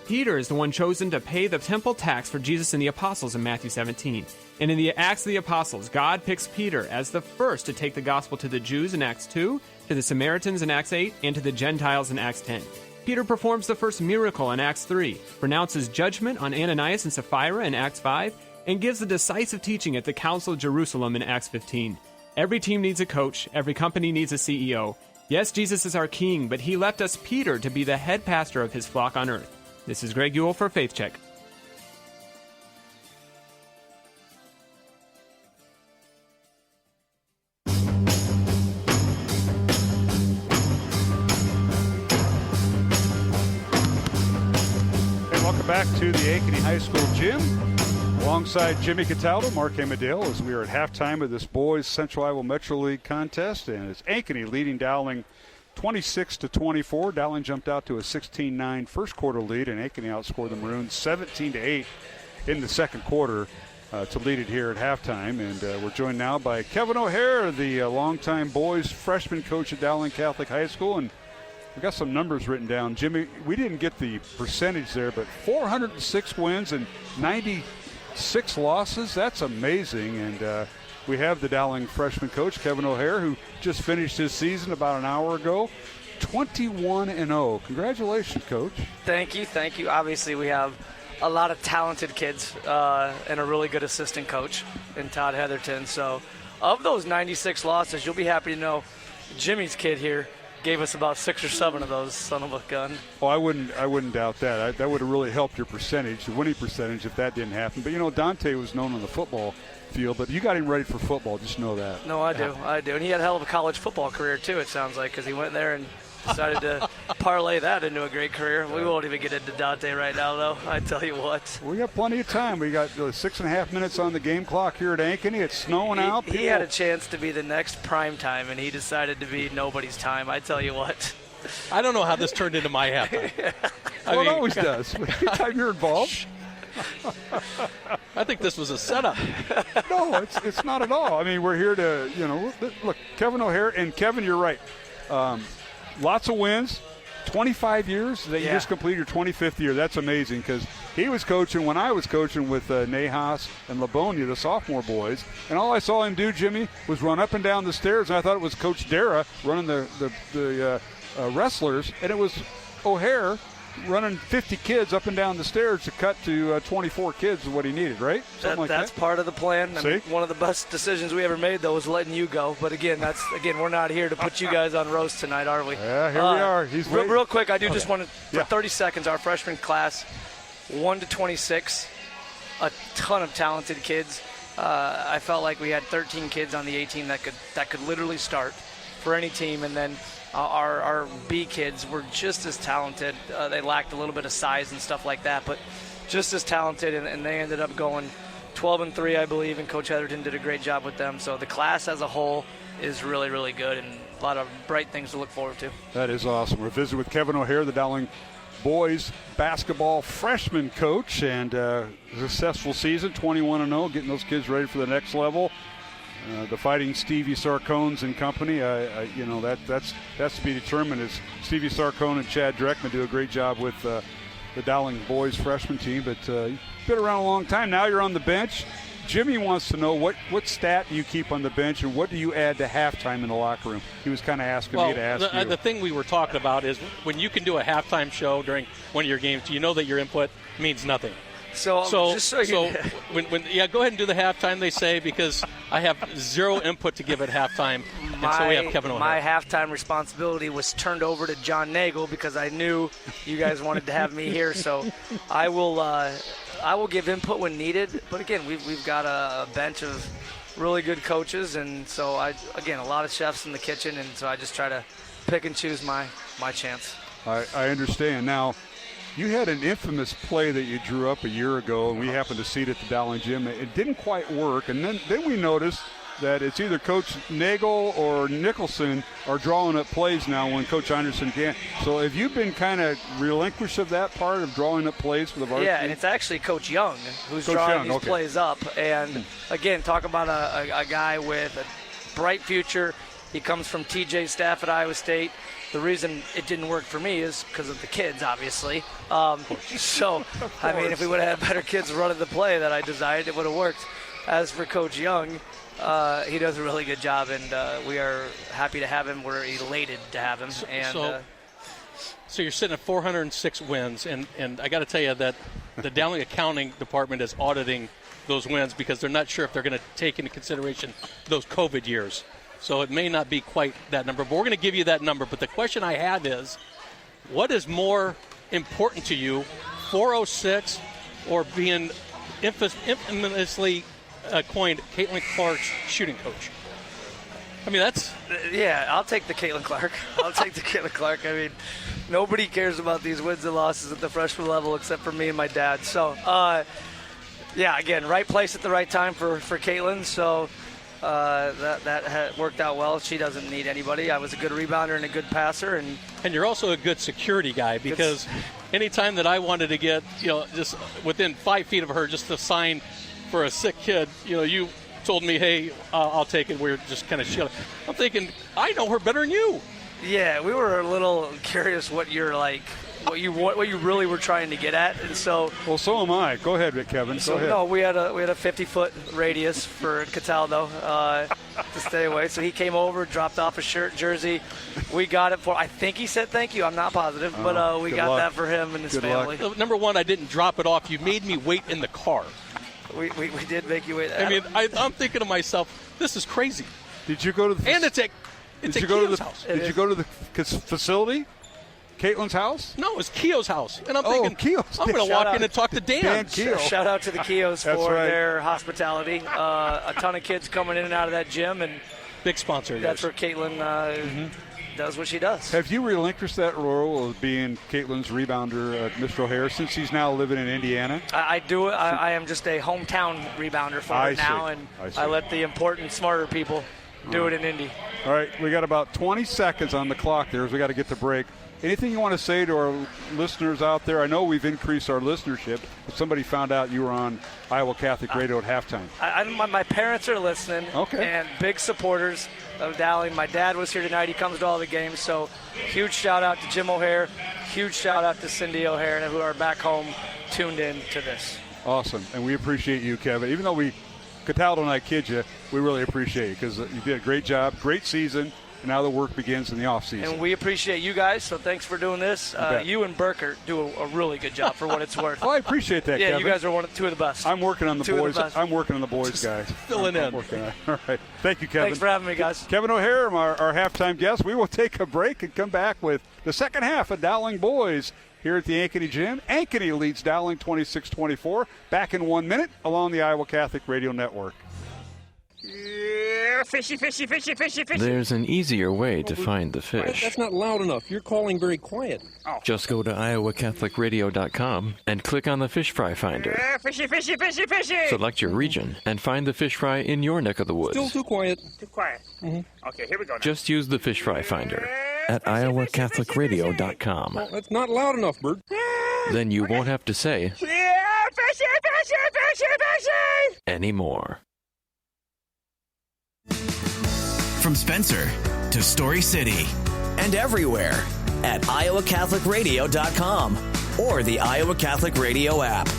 Peter is the one chosen to pay the temple tax for Jesus and the apostles in Matthew 17. And in the Acts of the Apostles, God picks Peter as the first to take the gospel to the Jews in Acts 2, to the Samaritans in Acts 8, and to the Gentiles in Acts 10. Peter performs the first miracle in Acts 3, pronounces judgment on Ananias and Sapphira in Acts 5, and gives the decisive teaching at the Council of Jerusalem in Acts 15. Every team needs a coach. Every company needs a CEO. Yes, Jesus is our King, but he left us Peter to be the head pastor of his flock on earth. This is Greg Ewell for Faith Check. Welcome back to the Ankeny High School gym. Alongside Jimmy Cataldo, Mark Amadale, as we are at halftime of this boys Central Iowa Metro League contest, and it's Ankeny leading Dowling 26-24. Dowling jumped out to a 16-9 first quarter lead, and Ankeny outscored the Maroons 17-8 in the second quarter to lead it here at halftime. And we're joined now by Kevin O'Hare, the longtime boys freshman coach at Dowling Catholic High School, and we got some numbers written down. Jimmy, we didn't get the percentage there, but 406 wins and 96 losses. That's amazing. And we have the Dowling freshman coach, Kevin O'Hare, who just finished his season about an hour ago. 21-0. Congratulations, Coach. Thank you. Obviously, we have a lot of talented kids and a really good assistant coach in Todd Heatherton. So of those 96 losses, you'll be happy to know Jimmy's kid here gave us about 6 or 7 of those, son of a gun. Well, I wouldn't doubt that. That would have really helped your percentage, the winning percentage, if that didn't happen. But, Dante was known on the football field, but you got him ready for football. Just know that. No, I do. And he had a hell of a college football career, too, it sounds like, because he went there and decided to parlay that into a great career. We won't even get into Dante right now, though. I tell you what. We got plenty of time. We got 6.5 minutes on the game clock here at Ankeny. It's snowing out. He had a chance to be the next prime time, and he decided to be nobody's time. I tell you what. I don't know how this turned into my halftime. It always does. Anytime you're involved. I think this was a setup. No, it's not at all. I mean, we're here to, look, Kevin O'Hare, and Kevin, you're right. Lots of wins, 25 years that you just completed your 25th year. That's amazing because he was coaching when I was coaching with Nahas and Livonia, the sophomore boys. And all I saw him do, Jimmy, was run up and down the stairs. And I thought it was Coach Dara running the wrestlers. And it was O'Hare running 50 kids up and down the stairs to cut to 24 kids is what he needed, right? That's part of the plan. I mean, one of the best decisions we ever made, though, was letting you go. But again, we're not here to put you guys on roast tonight, are we? Yeah, here we are. He's real quick. I do just want to, for 30 seconds, our freshman class, 1 to 26, a ton of talented kids. I felt like we had 13 kids on the A team that could literally start for any team, and then our B kids were just as talented. They lacked a little bit of size and stuff like that, but just as talented, and they ended up going 12-3, I believe, and Coach Heatherton did a great job with them. So the class as a whole is really, really good, and a lot of bright things to look forward to. That is awesome. We're visiting with Kevin O'Hare, the Dowling boys basketball freshman coach, and a successful season, 21-0, getting those kids ready for the next level. The Fighting Stevie Sarcones and company, that's to be determined as Stevie Sarcone and Chad Dreckman do a great job with the Dowling boys freshman team. But you've been around a long time. Now you're on the bench. Jimmy wants to know what stat do you keep on the bench and what do you add to halftime in the locker room? He was kind of asking me to ask you. The thing we were talking about is when you can do a halftime show during one of your games, you know that your input means nothing. So go ahead and do the halftime, they say, because I have zero input to give at halftime, and so we have Kevin O'Hare. My halftime responsibility was turned over to John Nagel because I knew you guys wanted to have me here. So I will give input when needed. But again, we've got a bench of really good coaches, and so a lot of chefs in the kitchen, and so I just try to pick and choose my chance. I understand now. You had an infamous play that you drew up a year ago, and we happened to see it at the Dowling gym. It didn't quite work, and then we noticed that it's either Coach Nagel or Nicholson are drawing up plays now when Coach Anderson can't. So have you been kind of relinquished of that part of drawing up plays for the varsity? Yeah, and it's actually Coach Young who's drawing these plays up. And, again, talk about a guy with a bright future. He comes from TJ's staff at Iowa State. The reason it didn't work for me is because of the kids, obviously. So, I mean, if we would have had better kids running the play that I desired, it would have worked. As for Coach Young, he does a really good job, and we are happy to have him. We're elated to have him. So you're sitting at 406 wins, and I got to tell you that the Dowling accounting department is auditing those wins because they're not sure if they're going to take into consideration those COVID years. So it may not be quite that number, but we're going to give you that number. But the question I have is, what is more important to you, 406 or being infamously coined Caitlin Clark's shooting coach? I mean, that's... Yeah, I'll take the Caitlin Clark. I mean, nobody cares about these wins and losses at the freshman level except for me and my dad. So, yeah, again, right place at the right time for Caitlin. So... that worked out well. She doesn't need anybody. I was a good rebounder and a good passer, and you're also a good security guy because anytime that I wanted to get just within 5 feet of her just to sign for a sick kid, you told me, hey, I'll take it. We're just kind of shielding. I'm thinking I know her better than you. Yeah, we were a little curious what you really were trying to get at, and so. Well, so am I. Go ahead, Kevin. Go ahead. No, we had a 50-foot radius for Cataldo to stay away. So he came over, dropped off a jersey. We got it for. I think he said thank you. I'm not positive, but we got that for him and his family. Number one, I didn't drop it off. You made me wait in the car. We did make you wait. I mean, I'm thinking to myself, this is crazy. Did you go to the? And it's Keo's house. Did you go to the facility? Caitlin's house? No, it's Keo's house. And I'm thinking, Keo's. I'm going to walk in and talk to Dan. Shout out to the Keos for their hospitality. A ton of kids coming in and out of that gym. And big sponsor. That's where Caitlin does what she does. Have you relinquished that role of being Caitlin's rebounder, Mr. O'Hare, since he's now living in Indiana? I do. I am just a hometown rebounder for her now, and I let the important, smarter people do it in Indy. All right, we got about 20 seconds on the clock there as we got to get to break. Anything you want to say to our listeners out there? I know we've increased our listenership, but somebody found out you were on Iowa Catholic Radio at halftime. My parents are listening, and big supporters of Dowling. My dad was here tonight. He comes to all the games, so huge shout-out to Jim O'Hare, huge shout-out to Cindy O'Hare, and who are back home tuned in to this. Awesome, and we appreciate you, Kevin. Even though Cataldo and I kid you, we really appreciate you because you did a great job, great season. Now the work begins in the offseason. And we appreciate you guys, so thanks for doing this. You and Burke do a really good job for what it's worth. Well, I appreciate that, Kevin. You guys are two of the best. I'm working on the boys. I'm working on the boys, guys. Filling in. All right. Thank you, Kevin. Thanks for having me, guys. Kevin O'Hare, our halftime guest. We will take a break and come back with the second half of Dowling Boys here at the Ankeny Gym. Ankeny leads Dowling 26-24. Back in 1 minute along the Iowa Catholic Radio Network. Yeah, fishy, fishy, fishy, fishy, fishy. There's an easier way to find the fish. That's not loud enough. You're calling very quiet. Oh. Just go to iowacatholicradio.com and click on the fish fry finder. Yeah, fishy, fishy, fishy, fishy. Select your region and find the fish fry in your neck of the woods. Still too quiet. Too quiet. Mm-hmm. Okay, here we go now. Just use the fish fry finder at iowacatholicradio.com. Well, that's not loud enough, Bert. Then you won't have to say fishy, fishy, fishy, fishy anymore. From Spencer to Story City and everywhere at iowacatholicradio.com or the Iowa Catholic Radio app.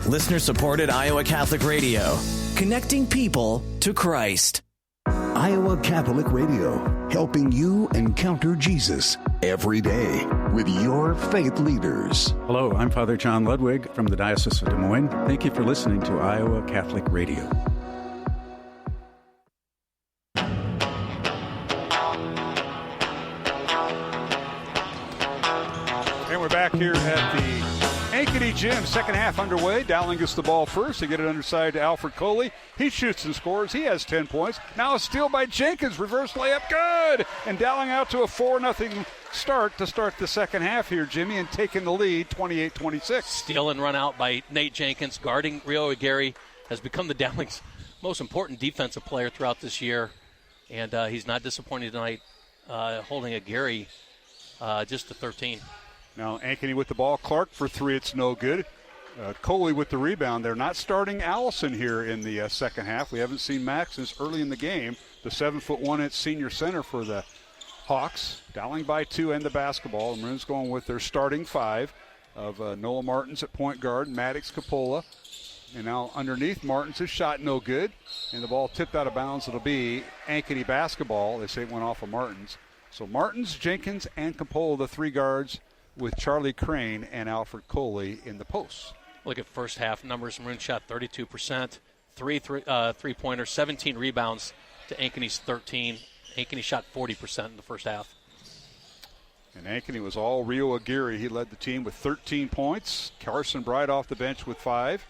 Listener-supported Iowa Catholic Radio, connecting people to Christ. Iowa Catholic Radio, helping you encounter Jesus every day with your faith leaders. Hello, I'm Father John Ludwig from the Diocese of Des Moines. Thank you for listening to Iowa Catholic Radio. Back here at the Ankeny Gym, second half underway. Dowling gets the ball first. They get it underside to Alfred Coley. He shoots and scores. He has 10 points. Now a steal by Jenkins. Reverse layup. Good. And Dowling out to a 4-0 start to start the second half here, Jimmy, and taking the lead 28-26. Steal and run out by Nate Jenkins. Guarding Rio Aguirre has become the Dowling's most important defensive player throughout this year, and he's not disappointed tonight, holding a Gary just to 13. Now Ankeny with the ball. Clark for three. It's no good. Coley with the rebound. They're not starting Allison here in the second half. We haven't seen Max since early in the game. The 7'1" senior center for the Hawks. Dowling by 2 and the basketball. The Maroons going with their starting 5 of Noah Martins at point guard, Maddox Coppola. And now underneath, Martins' his shot no good. And the ball tipped out of bounds. It'll be Ankeny basketball. They say it went off of Martins. So Martins, Jenkins, and Coppola, the 3 guards, with Charlie Crane and Alfred Coley in the posts. Look at first half numbers. Maroon shot 32%, three-pointers, 17 rebounds to Ankeny's 13. Ankeny shot 40% in the first half. And Ankeny was all Rio Aguirre. He led the team with 13 points. Carson Bright off the bench with 5.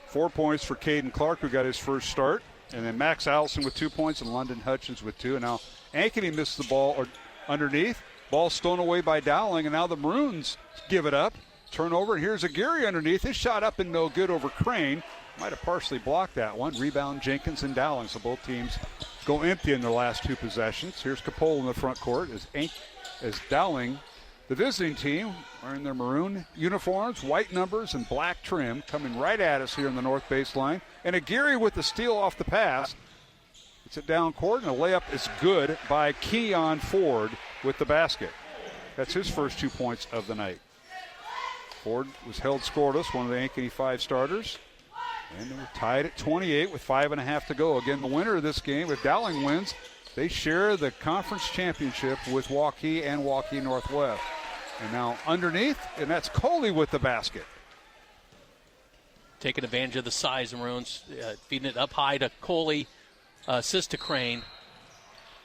4 points for Caden Clark, who got his first start. And then Max Allison with 2 points and London Hutchins with 2. And now Ankeny missed the ball underneath. Ball stolen away by Dowling, and now the Maroons give it up. Turnover, and here's Aguirre underneath. His shot up and no good over Crane. Might have partially blocked that one. Rebound Jenkins and Dowling, so both teams go empty in their last 2 possessions. Here's Coppola in the front court as Dowling, the visiting team, wearing their maroon uniforms, white numbers, and black trim, coming right at us here in the north baseline. And Aguirre with the steal off the pass. It's it down court, and a layup is good by Keon Ford with the basket. That's his first 2 points of the night. Ford was held scoreless, one of the Ankeny 5 starters. And we're tied at 28 with 5.5 to go. Again, the winner of this game, if Dowling wins, they share the conference championship with Waukee and Waukee Northwest. And now underneath, and that's Coley with the basket. Taking advantage of the size of Maroons, feeding it up high to Coley, assist to Crane.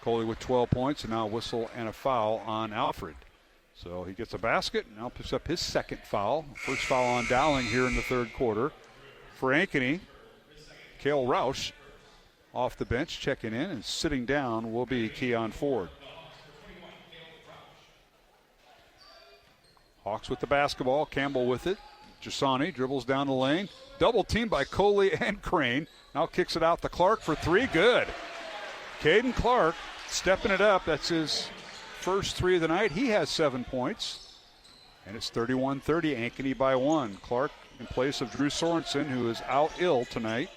Coley with 12 points, and now a whistle and a foul on Alfred. So he gets a basket, and now picks up his second foul. First foul on Dowling here in the third quarter. For Ankeny, Cale Roush off the bench, checking in, and sitting down will be Keon Ford. Hawks with the basketball, Campbell with it. Jasani dribbles down the lane. Double team by Coley and Crane. Now kicks it out to Clark for 3. Good. Caden Clark stepping it up. That's his first 3 of the night. He has 7 points. And it's 31-30, Ankeny by 1. Clark in place of Drew Sorensen, who is out ill tonight.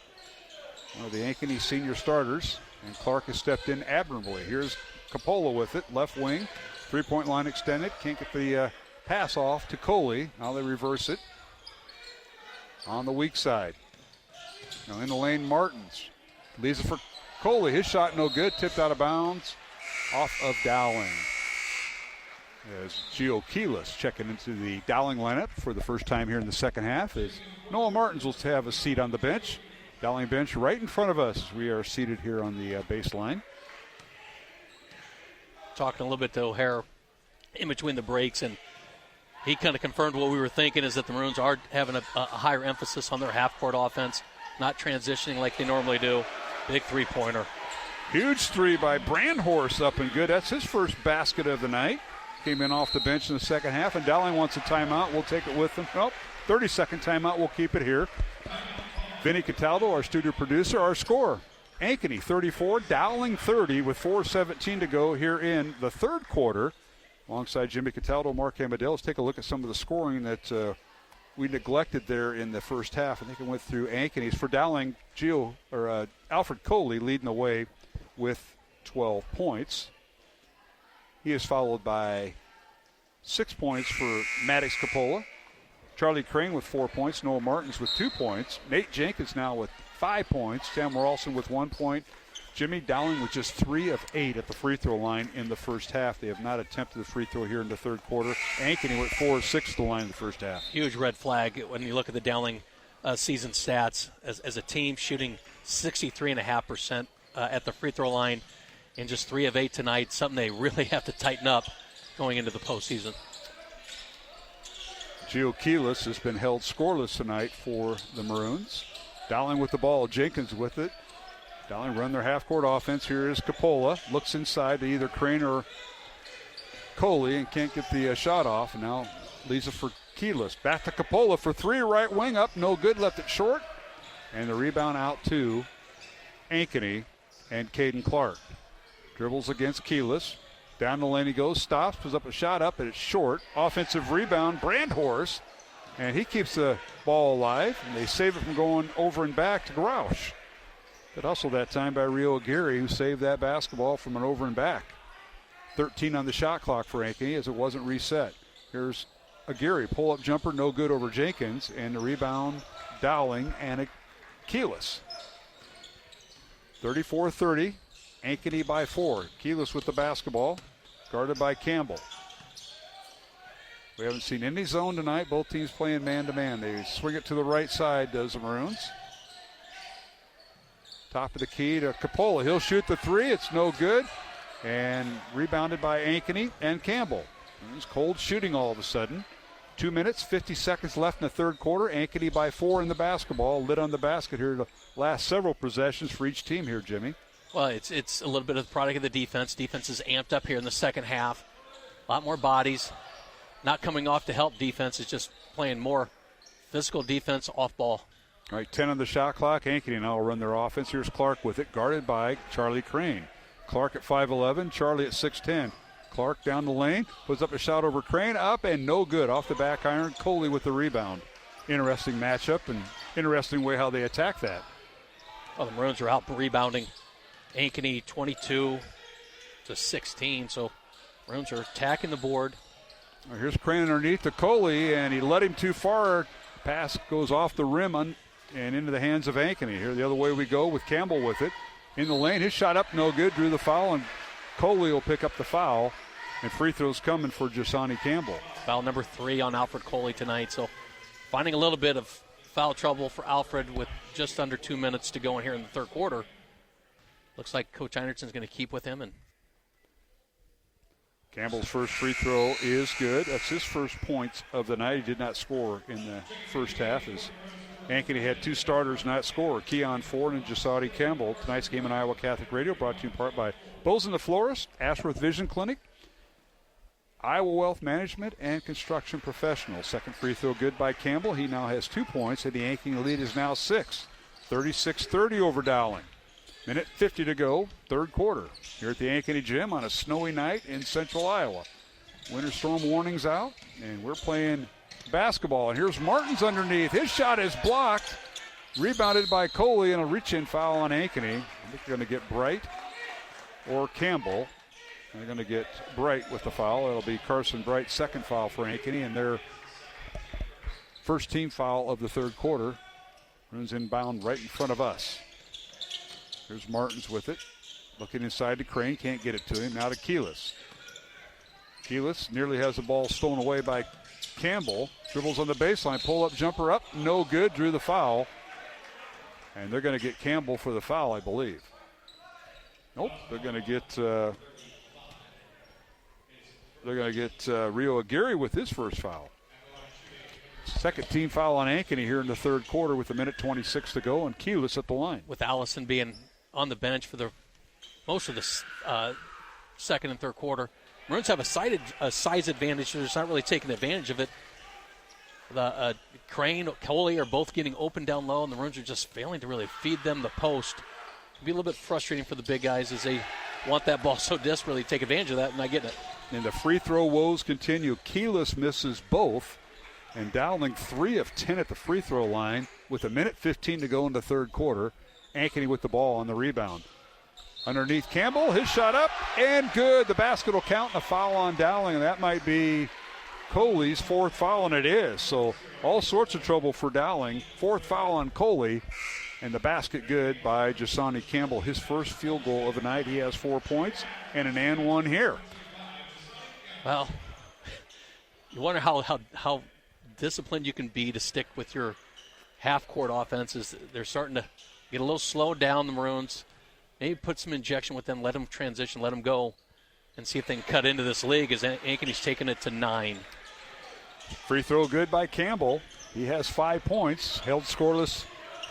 One of the Ankeny senior starters. And Clark has stepped in admirably. Here's Coppola with it, left wing. 3-point line extended. Can't get the pass off to Coley. Now they reverse it on the weak side. Now in the lane, Martins leaves it for Coley. His shot no good, tipped out of bounds off of Dowling. As Gio Keelis checking into the Dowling lineup for the first time here in the second half, as Noah Martins will have a seat on the bench. Dowling bench right in front of us. We are seated here on the baseline. Talking a little bit to O'Hare in between the breaks, and he kind of confirmed what we were thinking, is that the Maroons are having a higher emphasis on their half-court offense, not transitioning like they normally do. Big three-pointer. Huge 3 by Brandhorst, up and good. That's his first basket of the night. Came in off the bench in the second half, and Dowling wants a timeout. We'll take it with them. 30-second timeout. We'll keep it here. Vinny Cataldo, our studio producer, our scorer. Ankeny 34, Dowling 30 with 4:17 to go here in the third quarter. Alongside Jimmy Cataldo, Mark Amadell. Let's take a look at some of the scoring that we neglected there in the first half. I think it went through Ankeny's. For Dowling, Alfred Coley leading the way with 12 points. He is followed by 6 points for Maddox Coppola. Charlie Crane with 4 points. Noah Martins with 2 points. Nate Jenkins now with 5 points. Sam Morrison with 1 point. Jimmy Dowling with just 3 of 8 at the free throw line in the first half. They have not attempted the free throw here in the third quarter. Ankeny with 4 of 6 at the line in the first half. Huge red flag when you look at the Dowling season stats. As a team shooting 63.5% at the free throw line and just 3 of 8 tonight, something they really have to tighten up going into the postseason. Gio Keelis has been held scoreless tonight for the Maroons. Dowling with the ball, Jenkins with it. Dowling run their half-court offense. Here is Coppola. Looks inside to either Crane or Coley and can't get the shot off. And now leaves it for Keelis. Back to Coppola for 3, right wing up. No good, left it short. And the rebound out to Ankeny and Caden Clark. Dribbles against Keyless. Down the lane he goes, stops, puts up a shot up, and it's short. Offensive rebound, Brandhorst, and he keeps the ball alive, and they save it from going over and back to Grouch. Good hustle that time by Rio Aguirre, who saved that basketball from an over and back. 13 on the shot clock for Ankeny as it wasn't reset. Here's Aguirre, pull-up jumper, no good over Jenkins, and the rebound, Dowling and Keyless. 34-30, Ankeny by 4. Keyless with the basketball, guarded by Campbell. We haven't seen any zone tonight. Both teams playing man-to-man. They swing it to the right side, does the Maroons. Top of the key to Capola. He'll shoot the three. It's no good. And rebounded by Ankeny and Campbell. It's cold shooting all of a sudden. 2 minutes, 50 seconds left in the third quarter. Ankeny by 4 in the basketball. Lit on the basket here the last several possessions for each team here, Jimmy. Well, it's a little bit of the product of the defense. Defense is amped up here in the second half. A lot more bodies. Not coming off to help defense. It's just playing more physical defense off ball. All right, 10 on the shot clock. Ankeny now will run their offense. Here's Clark with it, guarded by Charlie Crane. Clark at 5'11", Charlie at 6'10". Clark down the lane, puts up a shot over Crane, up and no good. Off the back iron, Coley with the rebound. Interesting matchup and interesting way how they attack that. Well, the Maroons are out rebounding Ankeny 22-16, so Maroons are attacking the board. Well, here's Crane underneath to Coley, and he led him too far. Pass goes off the rim and into the hands of Ankeny. Here the other way we go with Campbell with it. In the lane, his shot up, no good, drew the foul, and Coley will pick up the foul, and free throws coming for Jasani Campbell. Foul number 3 on Alfred Coley tonight, so finding a little bit of foul trouble for Alfred with just under 2 minutes to go in here in the third quarter. Looks like Coach Einertson's going to keep with him. And Campbell's first free throw is good. That's his first points of the night. He did not score in the first half as Ankeny had 2 starters not score, Keon Ford and Jasadi Campbell. Tonight's game on Iowa Catholic Radio brought to you in part by Bozen the Florist, Ashworth Vision Clinic, Iowa Wealth Management, and Construction Professionals. Second free throw good by Campbell. He now has 2 points, and the Ankeny lead is now 6. 36-30 over Dowling. Minute 50 to go, third quarter. Here at the Ankeny Gym on a snowy night in central Iowa. Winter storm warnings out, and we're playing basketball. And here's Martins underneath. His shot is blocked. Rebounded by Coley, and a reach-in foul on Ankeny. I think they're going to get Bright or Campbell. They're going to get Bright with the foul. It'll be Carson Bright's second foul for Ankeny, and their first team foul of the third quarter. Runs inbound right in front of us. Here's Martins with it. Looking inside to Crane. Can't get it to him. Now to Keyless. Keyless nearly has the ball stolen away by Campbell. Dribbles on the baseline. Pull-up jumper up. No good. Drew the foul. And they're going to get Campbell for the foul, I believe. Nope. They're going to get Rio Aguirre with his first foul. Second team foul on Ankeny here in the third quarter with 1:26 to go, and Keyless at the line. With Allison being on the bench for the most of the second and third quarter, Maroons have a size advantage. They're just not really taking advantage of it. The Crane, Coley are both getting open down low, and the Maroons are just failing to really feed them the post. It'll be a little bit frustrating for the big guys as they want that ball so desperately to take advantage of that and not getting it. And the free throw woes continue. Keyless misses both, and Dowling 3 of 10 at the free throw line with 1:15 to go in the third quarter. Ankeny with the ball on the rebound. Underneath Campbell, his shot up and good. The basket will count and a foul on Dowling, and that might be Coley's fourth foul, and it is. So all sorts of trouble for Dowling. Fourth foul on Coley, and the basket good by Jasani Campbell. His first field goal of the night. He has 4 points and an and one here. Well, you wonder how disciplined you can be to stick with your half-court offenses. They're starting to get a little slowed down, the Maroons. Maybe put some injection with them, let them transition, let them go, and see if they can cut into this league as Ankeny's taking it to 9. Free throw good by Campbell. He has 5 points, held scoreless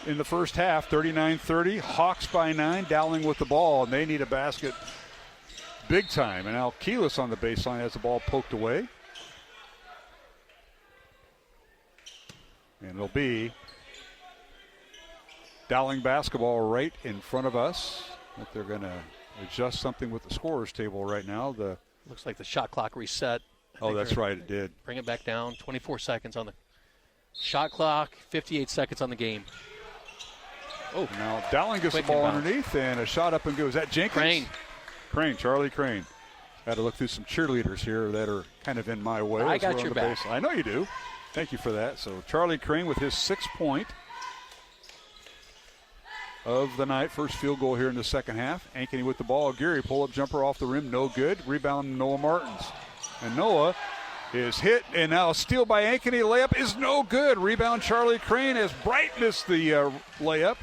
in the first half, 39-30. Hawks by 9, Dowling with the ball, and they need a basket big time. And now Keyless on the baseline has the ball poked away. And it'll be Dowling basketball right in front of us. But they're going to adjust something with the scorer's table right now. Looks like the shot clock reset. Oh, that's right, it did. Bring it back down. 24 seconds on the shot clock, 58 seconds on the game. Oh, now Dowling gets the ball underneath, and a shot up and goes. Is that Jenkins? Crane, Charlie Crane. Got to look through some cheerleaders here that are kind of in my way. I got your back. I know you do. Thank you for that. So Charlie Crane with his 6th point of the night. First field goal here in the second half. Ankeny with the ball. Geary pull-up jumper off the rim. No good. Rebound Noah Martins. And Noah is hit, and now a steal by Ankeny. Layup is no good. Rebound Charlie Crane as Bright missed the layup.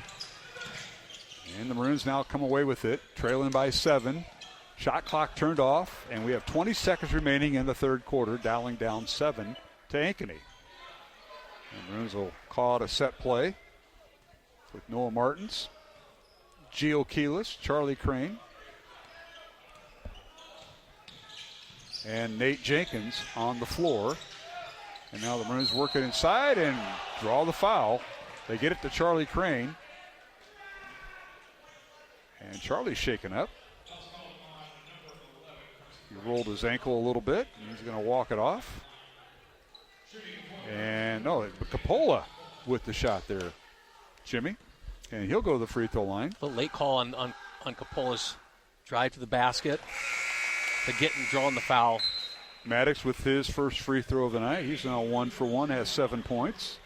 And the Maroons now come away with it, trailing by 7. Shot clock turned off, and we have 20 seconds remaining in the third quarter. Dowling down 7 to Ankeny. And Maroons will call it a set play with Noah Martins, Gio Keelis, Charlie Crane, and Nate Jenkins on the floor. And now the Maroons work it inside and draw the foul. They get it to Charlie Crane. And Charlie's shaken up. He rolled his ankle a little bit. He's going to walk it off. And no, Capola with the shot there, Jimmy. And he'll go to the free throw line. A late call on Capola's drive to the basket to get and drawing the foul. Maddox with his first free throw of the night. He's now 1 for 1, has 7 points.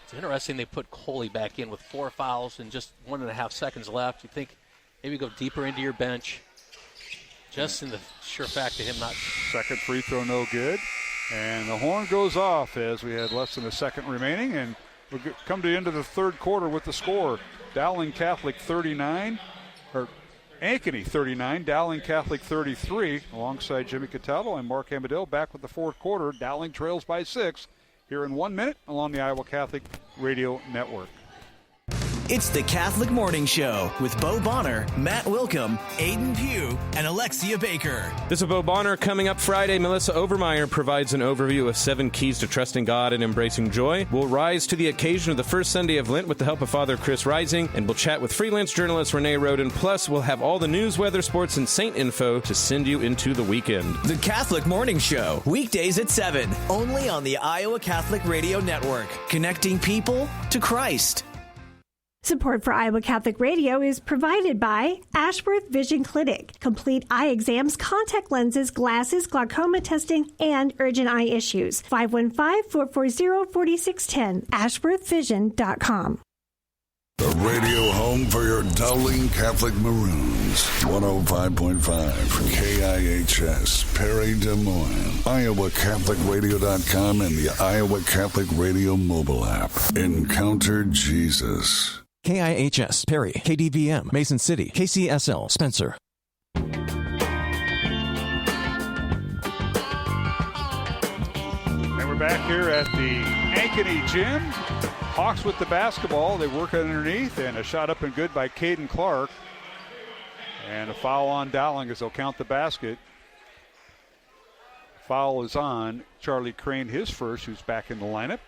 It's interesting they put Coley back in with 4 fouls and just 1.5 seconds left. You think maybe go deeper into your bench. Just in the sure fact of him not. Second free throw, no good. And the horn goes off as we had less than a second remaining. And we'll come to the end of the third quarter with the score. Dowling Catholic 39, or Ankeny 39, Dowling Catholic 33, alongside Jimmy Cataldo and Mark Amadale back with the fourth quarter. Dowling trails by 6 here in 1 minute along the Iowa Catholic Radio Network. It's the Catholic Morning Show with Bo Bonner, Matt Wilkham, Aiden Pugh, and Alexia Baker. This is Bo Bonner. Coming up Friday, Melissa Overmeyer provides an overview of 7 keys to trusting God and embracing joy. We'll rise to the occasion of the first Sunday of Lent with the help of Father Chris Rising, and we'll chat with freelance journalist Renee Roden. Plus, we'll have all the news, weather, sports, and saint info to send you into the weekend. The Catholic Morning Show, weekdays at 7, only on the Iowa Catholic Radio Network, connecting people to Christ. Support for Iowa Catholic Radio is provided by Ashworth Vision Clinic. Complete eye exams, contact lenses, glasses, glaucoma testing, and urgent eye issues. 515-440-4610. AshworthVision.com. The radio home for your Dowling Catholic Maroons. 105.5 KIHS, Perry, Des Moines. IowaCatholicRadio.com and the Iowa Catholic Radio mobile app. Encounter Jesus. KIHS, Perry, KDVM, Mason City, KCSL, Spencer. And we're back here at the Ankeny gym. Hawks with the basketball. They work underneath, and a shot up and good by Caden Clark. And a foul on Dowling as they'll count the basket. Foul is on Charlie Crane, his first, who's back in the lineup.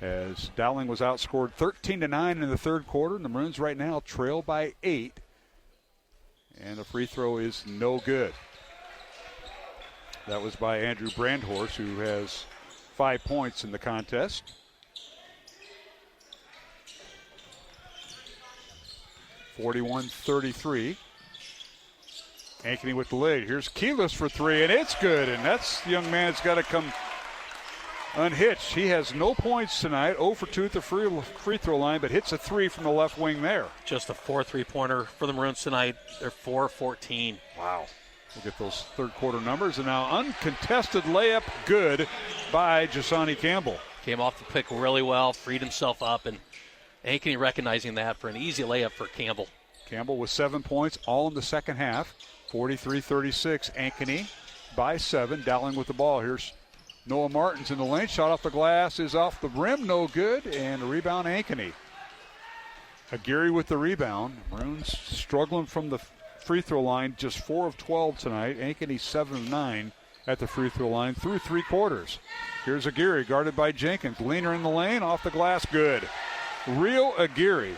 As Dowling was outscored 13-9 in the third quarter, and the Maroons right now trail by 8. And the free throw is no good. That was by Andrew Brandhorst, who has 5 points in the contest. 41-33. Ankeny with the lead. Here's Keelis for 3, and it's good. And that's the young man that's got to come unhitched. He has no points tonight. 0 for 2 at the free throw line, but hits a 3 from the left wing there. Just a 4 3-pointer for the Maroons tonight. They're 4-14. Wow. We'll get those third quarter numbers. And now uncontested layup good by Jasani Campbell. Came off the pick really well, freed himself up, and Ankeny recognizing that for an easy layup for Campbell. Campbell with 7 points, all in the second half. 43-36, Ankeny by 7. Dowling with the ball. Here's Noah Martins in the lane. Shot off the glass is off the rim, no good, and a rebound Ankeny. Aguirre with the rebound. Maroons struggling from the free throw line, just 4 of 12 tonight. Ankeny 7 of 9 at the free throw line through 3 quarters. Here's Aguirre guarded by Jenkins. Leaner in the lane, off the glass, good. Rio Aguirre.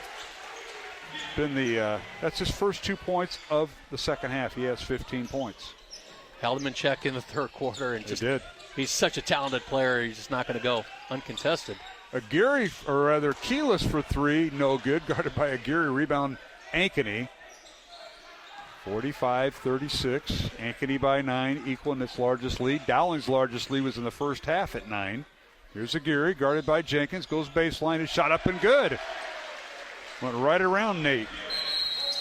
That's his first 2 points of the second half. He has 15 points. Held him in check in the third quarter. And he's such a talented player. He's just not going to go uncontested. Aguirre, or rather Keyless for three, no good. Guarded by Aguirre. Rebound Ankeny. 45-36. Ankeny by 9, equaling its largest lead. Dowling's largest lead was in the first half at 9. Here's Aguirre, guarded by Jenkins. Goes baseline, his shot up and good. Went right around Nate.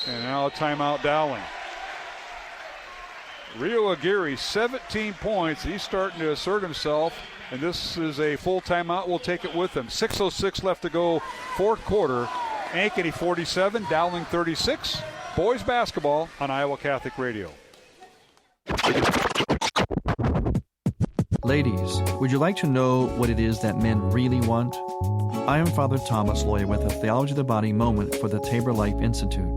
And now a timeout Dowling. Rio Aguirre, 17 points. He's starting to assert himself. And this is a full timeout. We'll take it with him. 6:06 left to go, fourth quarter. Ankeny 47, Dowling 36. Boys basketball on Iowa Catholic Radio. Ladies, would you like to know what it is that men really want? I am Father Thomas Loya with a Theology of the Body moment for the Tabor Life Institute.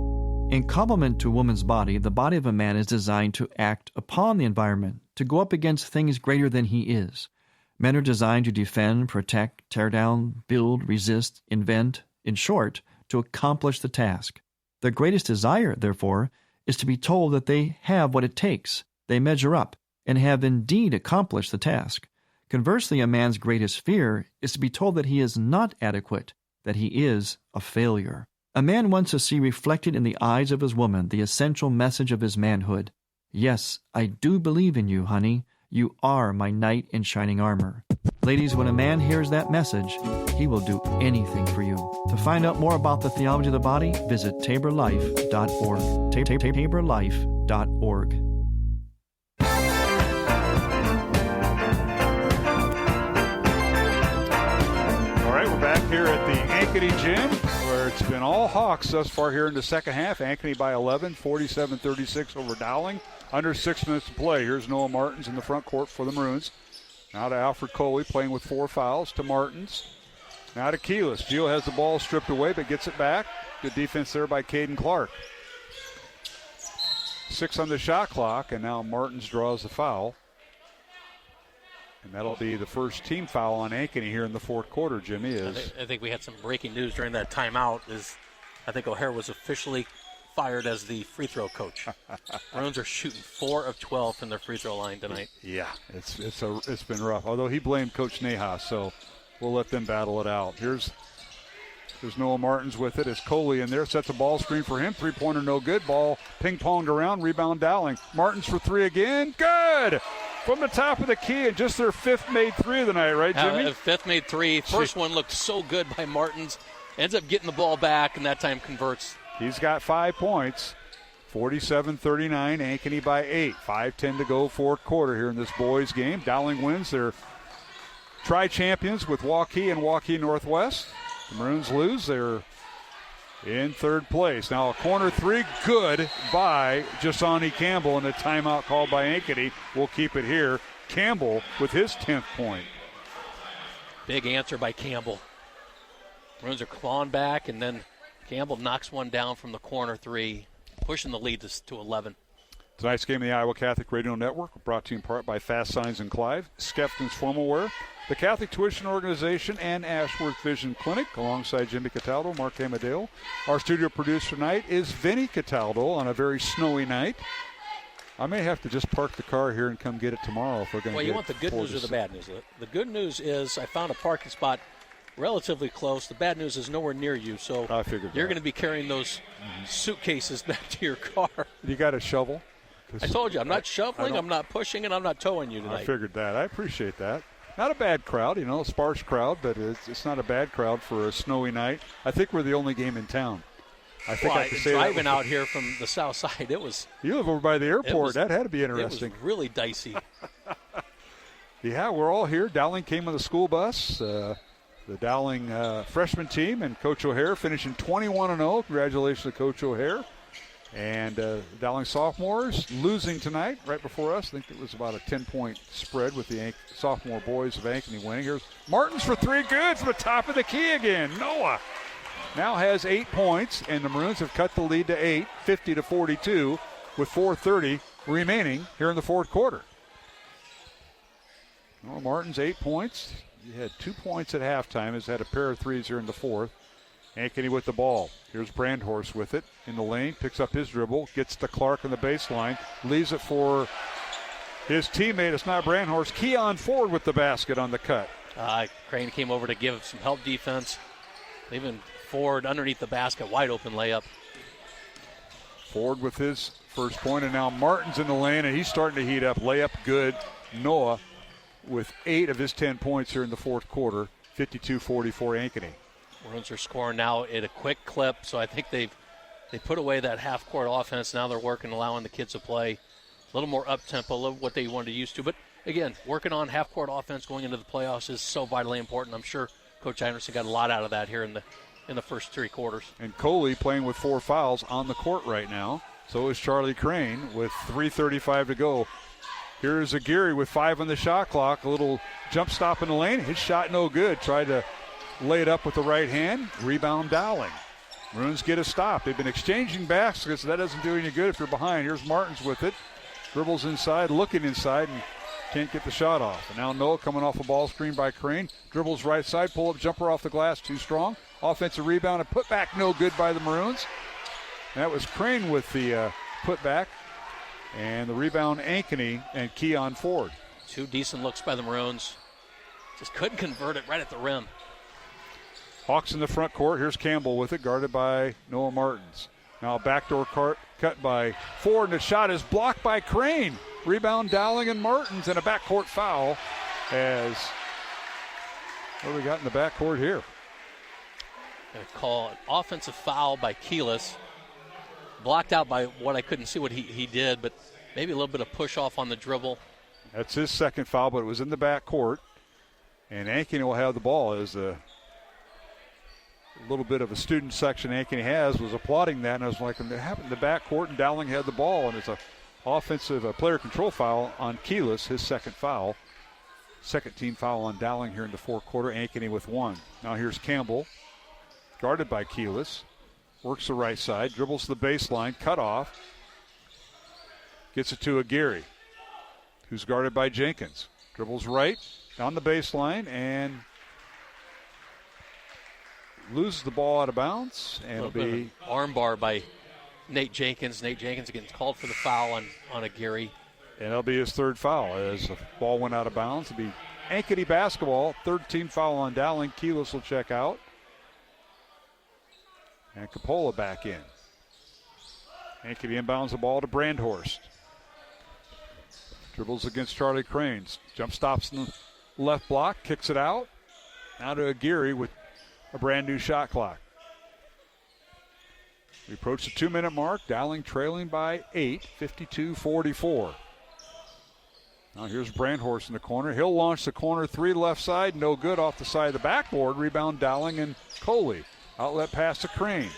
In complement to a woman's body, the body of a man is designed to act upon the environment, to go up against things greater than he is. Men are designed to defend, protect, tear down, build, resist, invent, in short, to accomplish the task. Their greatest desire, therefore, is to be told that they have what it takes, they measure up, and have indeed accomplished the task. Conversely, a man's greatest fear is to be told that he is not adequate, that he is a failure. A man wants to see reflected in the eyes of his woman the essential message of his manhood. Yes, I do believe in you, honey. You are my knight in shining armor. Ladies, when a man hears that message, he will do anything for you. To find out more about the theology of the body, visit taborlife.org. taborlife.org. All right, we're back here at the Ankeny Gym, where it's been all Hawks thus far here in the second half. Ankeny by 11, 47-36 over Dowling. Under 6 minutes to play. Here's Noah Martins in the front court for the Maroons. Now to Alfred Coley, playing with 4 fouls. To Martins. Now to Keyless. Gio has the ball stripped away, but gets it back. Good defense there by Caden Clark. 6 on the shot clock, and now Martins draws the foul. And that'll be the first team foul on Ankeny here in the fourth quarter, Jimmy. I think we had some breaking news during that timeout. I think O'Hare was officially fired as the free throw coach. Maroons are shooting 4 of 12 from their free throw line tonight. Yeah, it's been rough. Although he blamed Coach Nejas, so we'll let them battle it out. There's Noah Martins with it. It's Coley in there. Sets a ball screen for him. Three-pointer no good. Ball ping-ponged around. Rebound Dowling. Martins for 3 again. Good! From the top of the key, and just their 5th made 3 of the night, right, Jimmy? 5th made 3. First one looked so good by Martins. Ends up getting the ball back, and that time converts. He's got 5 points. 47-39, Ankeny by 8. 5:10 to go, fourth quarter here in this boys game. Dowling wins. They're tri-champions with Waukee and Waukee Northwest. The Maroons lose. They're in third place. Now a corner 3, good by Jasani Campbell, and a timeout called by Ankeny. We'll keep it here. Campbell with his 10th point. Big answer by Campbell. Maroons are clawing back, and then Campbell knocks one down from the corner 3, pushing the lead to 11. Tonight's game of the Iowa Catholic Radio Network brought to you in part by Fast Signs and Clive, Skeffton's Formal Wear, the Catholic Tuition Organization, and Ashworth Vision Clinic. Alongside Jimmy Cataldo, Mark Amadeo. Our studio producer tonight is Vinny Cataldo on a very snowy night. I may have to just park the car here and come get it tomorrow if we're going to get it. Well, you want the good news or the bad news? The good news is I found a parking spot relatively close. The bad news is nowhere near you, so you're going to be carrying those suitcases back to your car. You got a shovel? I told you, I'm not shoveling, I'm not pushing, and I'm not towing you tonight. I figured that. I appreciate that. Not a bad crowd, a sparse crowd, but it's not a bad crowd for a snowy night. I think we're the only game in town. I think I can say driving out here from the south side, it was. You live over by the airport. That had to be interesting. It was really dicey. Yeah, we're all here. Dowling came with a school bus. The Dowling freshman team and Coach O'Hare finishing 21-0. Congratulations to Coach O'Hare. And Dowling sophomores losing tonight right before us. I think it was about a 10-point spread with the sophomore boys of Ankeny winning. Here's Martins for 3, good from the top of the key again. Noah now has 8 points, and the Maroons have cut the lead to 8, 50-42, with 4:30 remaining here in the fourth quarter. Noah Martins, 8 points. He had 2 points at halftime. Has had a pair of threes here in the fourth. Ankeny with the ball. Here's Brandhorst with it in the lane. Picks up his dribble. Gets to Clark on the baseline. Leaves it for his teammate. It's not Brandhorst. Keon Ford with the basket on the cut. Crane came over to give some help defense. Leaving Ford underneath the basket. Wide open layup. Ford with his first point, and now Martin's in the lane, and he's starting to heat up. Layup good. Noah with 8 of his 10 points here in the fourth quarter. 52-44 Ankeny. Maroons are scoring now at a quick clip, so I think they put away that half-court offense. Now they're working, allowing the kids to play a little more up-tempo, what they wanted to used to. But, again, working on half-court offense going into the playoffs is so vitally important. I'm sure Coach Anderson got a lot out of that here in the first 3 quarters. And Coley playing with 4 fouls on the court right now. So is Charlie Crane with 3:35 to go. Here's Aguirre with 5 on the shot clock. A little jump stop in the lane. His shot no good. Tried to lay it up with the right hand. Rebound Dowling. Maroons get a stop. They've been exchanging baskets, so that doesn't do any good if you're behind. Here's Martins with it. Dribbles inside, looking inside, and can't get the shot off. And now Noah coming off a ball screen by Crane. Dribbles right side, pull-up jumper off the glass, too strong. Offensive rebound and put back no good by the Maroons. That was Crane with the putback. And the rebound, Ankeny and Keon Ford. 2 decent looks by the Maroons. Just couldn't convert it right at the rim. Hawks in the front court. Here's Campbell with it, guarded by Noah Martins. Now a backdoor cut by Ford, and the shot is blocked by Crane. Rebound Dowling and Martins, and a backcourt foul as what do we got in the backcourt here? Going to call an offensive foul by Keelis. Blocked out by what I couldn't see what he did, but maybe a little bit of push off on the dribble. That's his second foul, but it was in the backcourt. And Ankeny will have the ball as a little bit of a student section Ankeny has was applauding that, and I was like, it happened in the backcourt, and Dowling had the ball, and it's a offensive player control foul on Keelis, his second foul. Second team foul on Dowling here in the fourth quarter. Ankeny with 1. Now here's Campbell, guarded by Keelis. Works the right side, dribbles the baseline, cut off. Gets it to Aguirre, who's guarded by Jenkins. Dribbles right, down the baseline, and loses the ball out of bounds. And it'll be armbar by Nate Jenkins. Nate Jenkins again called for the foul on Aguirre. And that'll be his third foul as the ball went out of bounds. It'll be Ankeny basketball. Third team foul on Dowling. Keelis will check out. And Coppola back in. Ankeny inbounds the ball to Brandhorst. Dribbles against Charlie Cranes. Jump stops in the left block, kicks it out. Now to Aguirre with a brand new shot clock. We approach the 2-minute mark. Dowling trailing by 8, 52-44. Now here's Brandhorst in the corner. He'll launch the corner 3 left side. No good off the side of the backboard. Rebound Dowling and Coley. Outlet pass to Crane.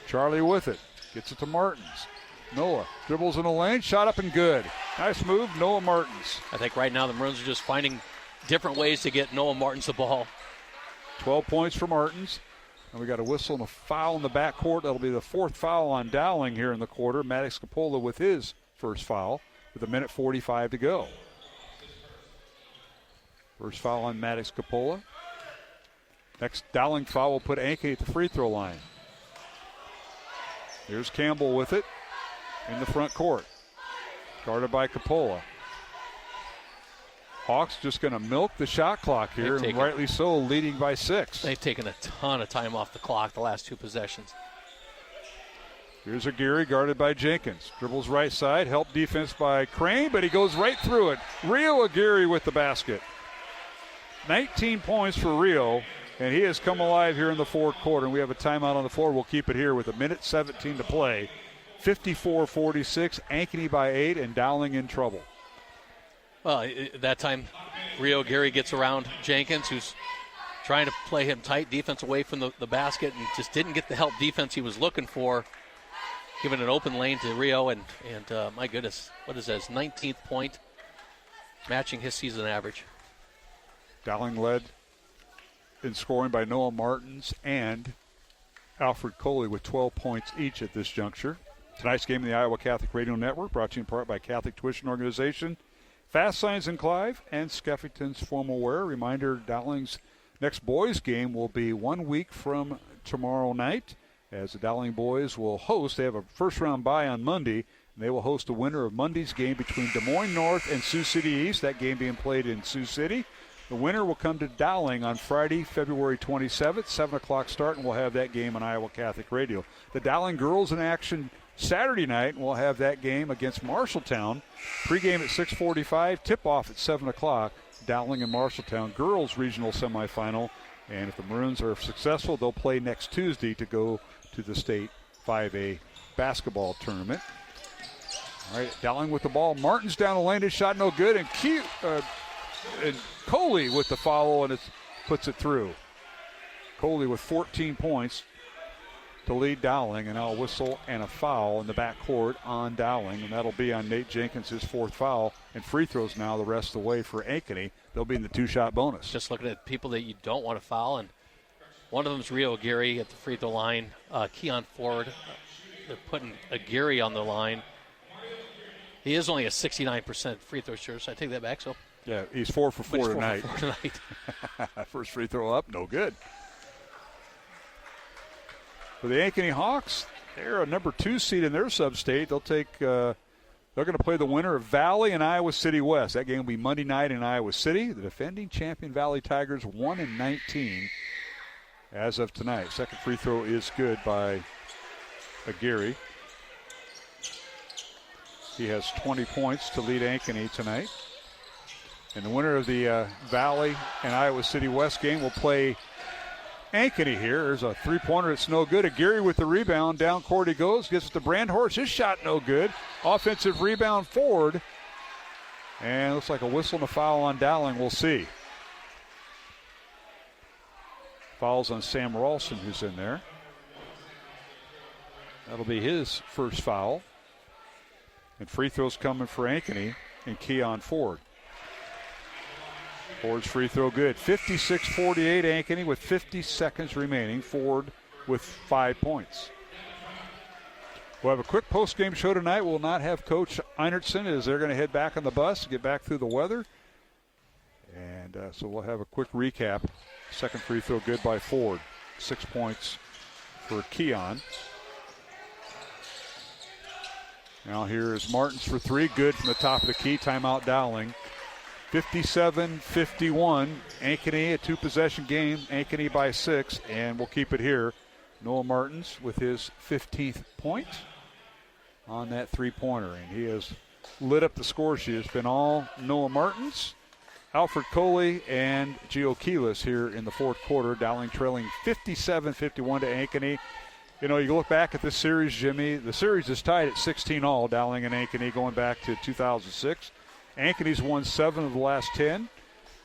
Charlie with it. Gets it to Martins. Noah dribbles in the lane. Shot up and good. Nice move, Noah Martins. I think right now the Maroons are just finding different ways to get Noah Martins the ball. 12 points for Martins. And we got a whistle and a foul in the backcourt. That'll be the 4th foul on Dowling here in the quarter. Maddox Coppola with his first foul with 1:45 to go. First foul on Maddox Coppola. Next Dowling foul will put Ankeny at the free throw line. Here's Campbell with it in the front court. Guarded by Coppola. Hawks just going to milk the shot clock here, and rightly so, leading by 6. They've taken a ton of time off the clock the last 2 possessions. Here's Aguirre guarded by Jenkins. Dribbles right side, help defense by Crane, but he goes right through it. Rio Aguirre with the basket. 19 points for Rio, and he has come alive here in the fourth quarter. And we have a timeout on the floor. We'll keep it here with 1:17 to play. 54-46, Ankeny by 8, and Dowling in trouble. Well, that time, Rio Aguirre gets around Jenkins, who's trying to play him tight, defense away from the basket, and just didn't get the help defense he was looking for, giving an open lane to Rio, and my goodness, what is that, his 19th point, matching his season average. Dowling led in scoring by Noah Martins and Alfred Coley with 12 points each at this juncture. Tonight's game in the Iowa Catholic Radio Network brought to you in part by Catholic Tuition Organization, Fast Signs in Clive, and Skeffington's Formal Wear. Reminder, Dowling's next boys game will be 1 week from tomorrow night, as the Dowling boys will host. They have a first-round bye on Monday, and they will host the winner of Monday's game between Des Moines North and Sioux City East, that game being played in Sioux City. The winner will come to Dowling on Friday, February 27th, 7 o'clock start, and we'll have that game on Iowa Catholic Radio. The Dowling girls in action Saturday night, and we'll have that game against Marshalltown. Pre-game at 6:45, tip-off at 7 o'clock, Dowling and Marshalltown girls regional semifinal. And if the Maroons are successful, they'll play next Tuesday to go to the state 5A basketball tournament. All right, Dowling with the ball. Martin's down the lane. His shot no good. And Coley with the foul, and it puts it through. Coley with 14 points to lead Dowling, and now a whistle and a foul in the backcourt on Dowling, and that'll be on Nate Jenkins, his fourth foul, and free throws now the rest of the way for Ankeny. They'll be in the two-shot bonus. Just looking at people that you don't want to foul, and one of them is Rio Aguirre at the free throw line. Keon Ford, they're putting Aguirre on the line. He is only a 69% free throw shooter, so I take that back. So yeah, he's 4 for 4 tonight. 4 for 4 tonight. First free throw up, no good. For the Ankeny Hawks, they're a number 2 seed in their sub-state. They'll take. They're going to play the winner of Valley and Iowa City West. That game will be Monday night in Iowa City. The defending champion Valley Tigers 1-19 as of tonight. Second free throw is good by Aguirre. He has 20 points to lead Ankeny tonight. And the winner of the Valley and Iowa City West game will play Ankeny here. There's a three-pointer. It's no good. Aguirre with the rebound. Down court he goes. Gets it to Brandhorst. His shot no good. Offensive rebound Ford. And looks like a whistle and a foul on Dowling. We'll see. Fouls on Sam Ralston, who's in there. That'll be his first foul. And free throws coming for Ankeny and Keon Ford. Ford's free throw good. 56-48 Ankeny with 50 seconds remaining. Ford with 5 points. We'll have a quick post-game show tonight. We'll not have Coach Einertson as they're going to head back on the bus to get back through the weather. And so we'll have a quick recap. Second free throw good by Ford. 6 points for Keon. Now here is Martins for three. Good from the top of the key. Timeout Dowling. 57-51. Ankeny, a two-possession game. Ankeny by 6, and we'll keep it here. Noah Martins with his 15th point on that three-pointer, and he has lit up the score sheet. It's been all Noah Martins, Alfred Coley, and Gio Keelis here in the fourth quarter. Dowling trailing 57-51 to Ankeny. You know, you look back at this series, Jimmy, the series is tied at 16-all, Dowling and Ankeny, going back to 2006. Ankeny's won 7 of the last 10.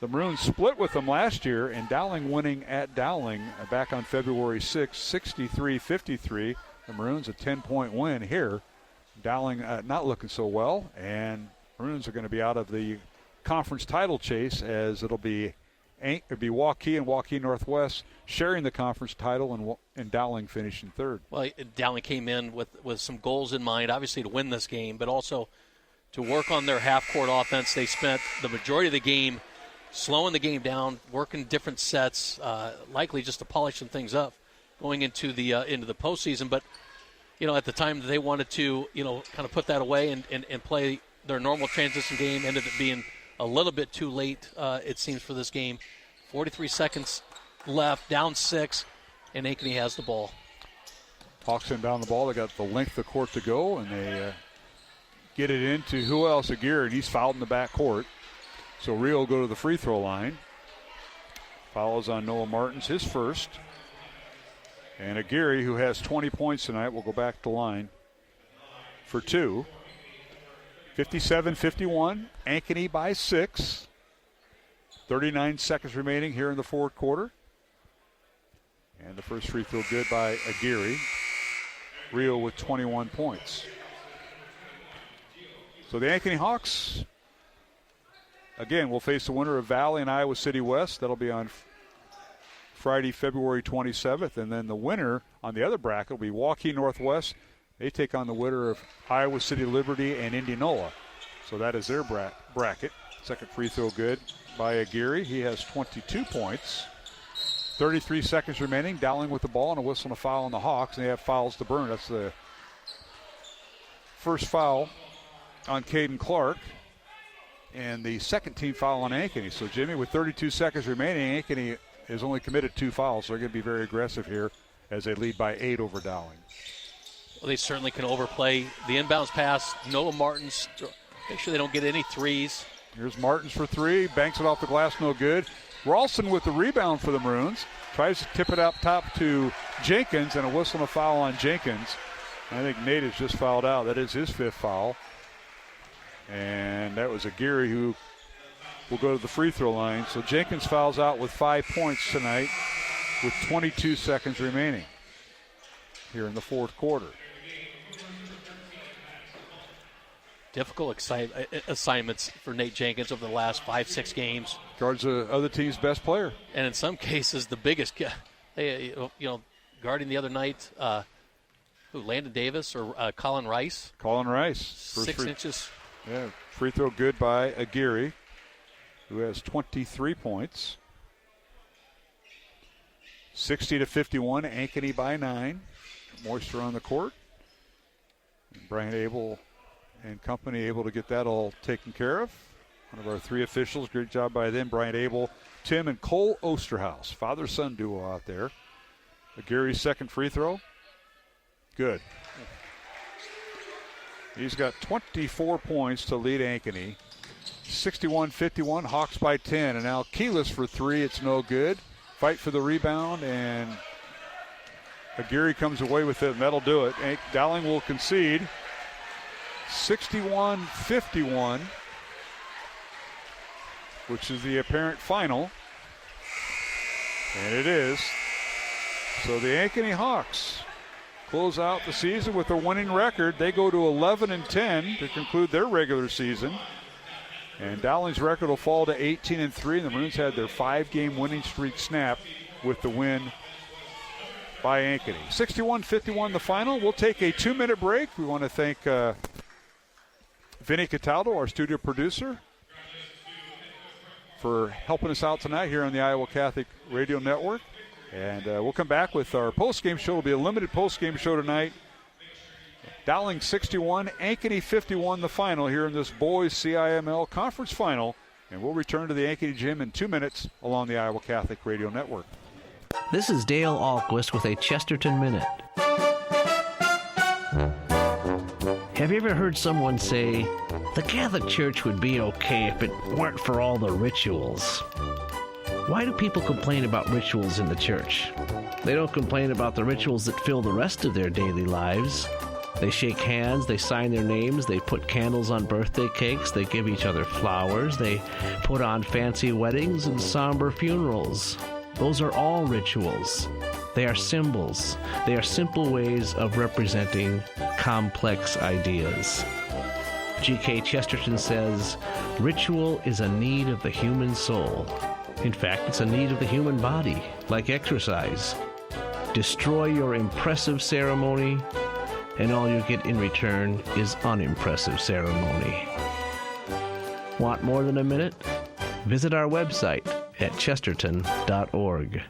The Maroons split with them last year, and Dowling winning at Dowling back on February 6, 63-53. The Maroons a 10-point win here. Dowling not looking so well, and Maroons are going to be out of the conference title chase, as it'll be Waukee and Waukee Northwest sharing the conference title, and Dowling finishing third. Well, Dowling came in with some goals in mind, obviously to win this game, but also to work on their half-court offense. They spent the majority of the game slowing the game down, working different sets, likely just to polish some things up going into the postseason. But, you know, at the time they wanted to, you know, kind of put that away and play their normal transition game, ended up being a little bit too late, it seems, for this game. 43 seconds left, down 6, and Ankeny has the ball. Hawks inbound the ball. They got the length of the court to go, and they get it into who else? Aguirre, and he's fouled in the back court. So Rio will go to the free throw line. Fouls on Noah Martins, his first. And Aguirre, who has 20 points tonight, will go back to line for 2. 57-51, Ankeny by 6. 39 seconds remaining here in the fourth quarter. And the first free throw good by Aguirre. Rio with 21 points. So the Ankeny Hawks, again, will face the winner of Valley and Iowa City West. That'll be on Friday, February 27th. And then the winner on the other bracket will be Waukee Northwest. They take on the winner of Iowa City Liberty and Indianola. So that is their bracket. Second free throw good by Aguirre. He has 22 points. 33 seconds remaining. Dowling with the ball and a whistle and a foul on the Hawks, and they have fouls to burn. That's the first foul on Caden Clark and the second team foul on Ankeny. So, Jimmy, with 32 seconds remaining, Ankeny has only committed 2 fouls, so they're going to be very aggressive here as they lead by 8 over Dowling. Well, they certainly can overplay the inbounds pass. Noah Martins, make sure they don't get any threes. Here's Martins for 3, banks it off the glass, no good. Ralston with the rebound for the Maroons. Tries to tip it up top to Jenkins, and a whistle and a foul on Jenkins. I think Nate has just fouled out. That is his 5th foul. And that was Aguirre who will go to the free throw line. So Jenkins fouls out with 5 points tonight with 22 seconds remaining here in the fourth quarter. Difficult assignments for Nate Jenkins over the last 5-6 games. Guards the other team's best player. And in some cases, the biggest, guarding the other night, Landon Davis or Colin Rice? Colin Rice. 6 inches. Yeah, free throw good by Aguirre, who has 23 points. 60-51, Ankeny by 9. Moisture on the court. And Brian Abel and company able to get that all taken care of. One of our 3 officials, great job by them. Brian Abel, Tim, and Cole Osterhaus. Father-son duo out there. Aguirre's second free throw. Good. He's got 24 points to lead Ankeny. 61-51, Hawks by 10. And now Keyless for 3, it's no good. Fight for the rebound, and Aguirre comes away with it, and that'll do it. Dowling will concede. 61-51, which is the apparent final. And it is. So the Ankeny Hawks close out the season with a winning record. They go to 11-10 to conclude their regular season. And Dowling's record will fall to 18-3. The Maroons had their 5-game winning streak snap with the win by Ankeny. 61-51 the final. We'll take a 2-minute break. We want to thank Vinny Cataldo, our studio producer, for helping us out tonight here on the Iowa Catholic Radio Network. And we'll come back with our post-game show. It'll be a limited post-game show tonight. Dowling 61, Ankeny 51, the final here in this boys CIML conference final. And we'll return to the Ankeny gym in 2 minutes along the Iowa Catholic Radio Network. This is Dale Ahlquist with a Chesterton Minute. Have you ever heard someone say, the Catholic Church would be okay if it weren't for all the rituals? Why do people complain about rituals in the church? They don't complain about the rituals that fill the rest of their daily lives. They shake hands, they sign their names, they put candles on birthday cakes, they give each other flowers, they put on fancy weddings and somber funerals. Those are all rituals. They are symbols. They are simple ways of representing complex ideas. G.K. Chesterton says, ritual is a need of the human soul. In fact, it's a need of the human body, like exercise. Destroy your impressive ceremony, and all you get in return is unimpressive ceremony. Want more than a minute? Visit our website at chesterton.org.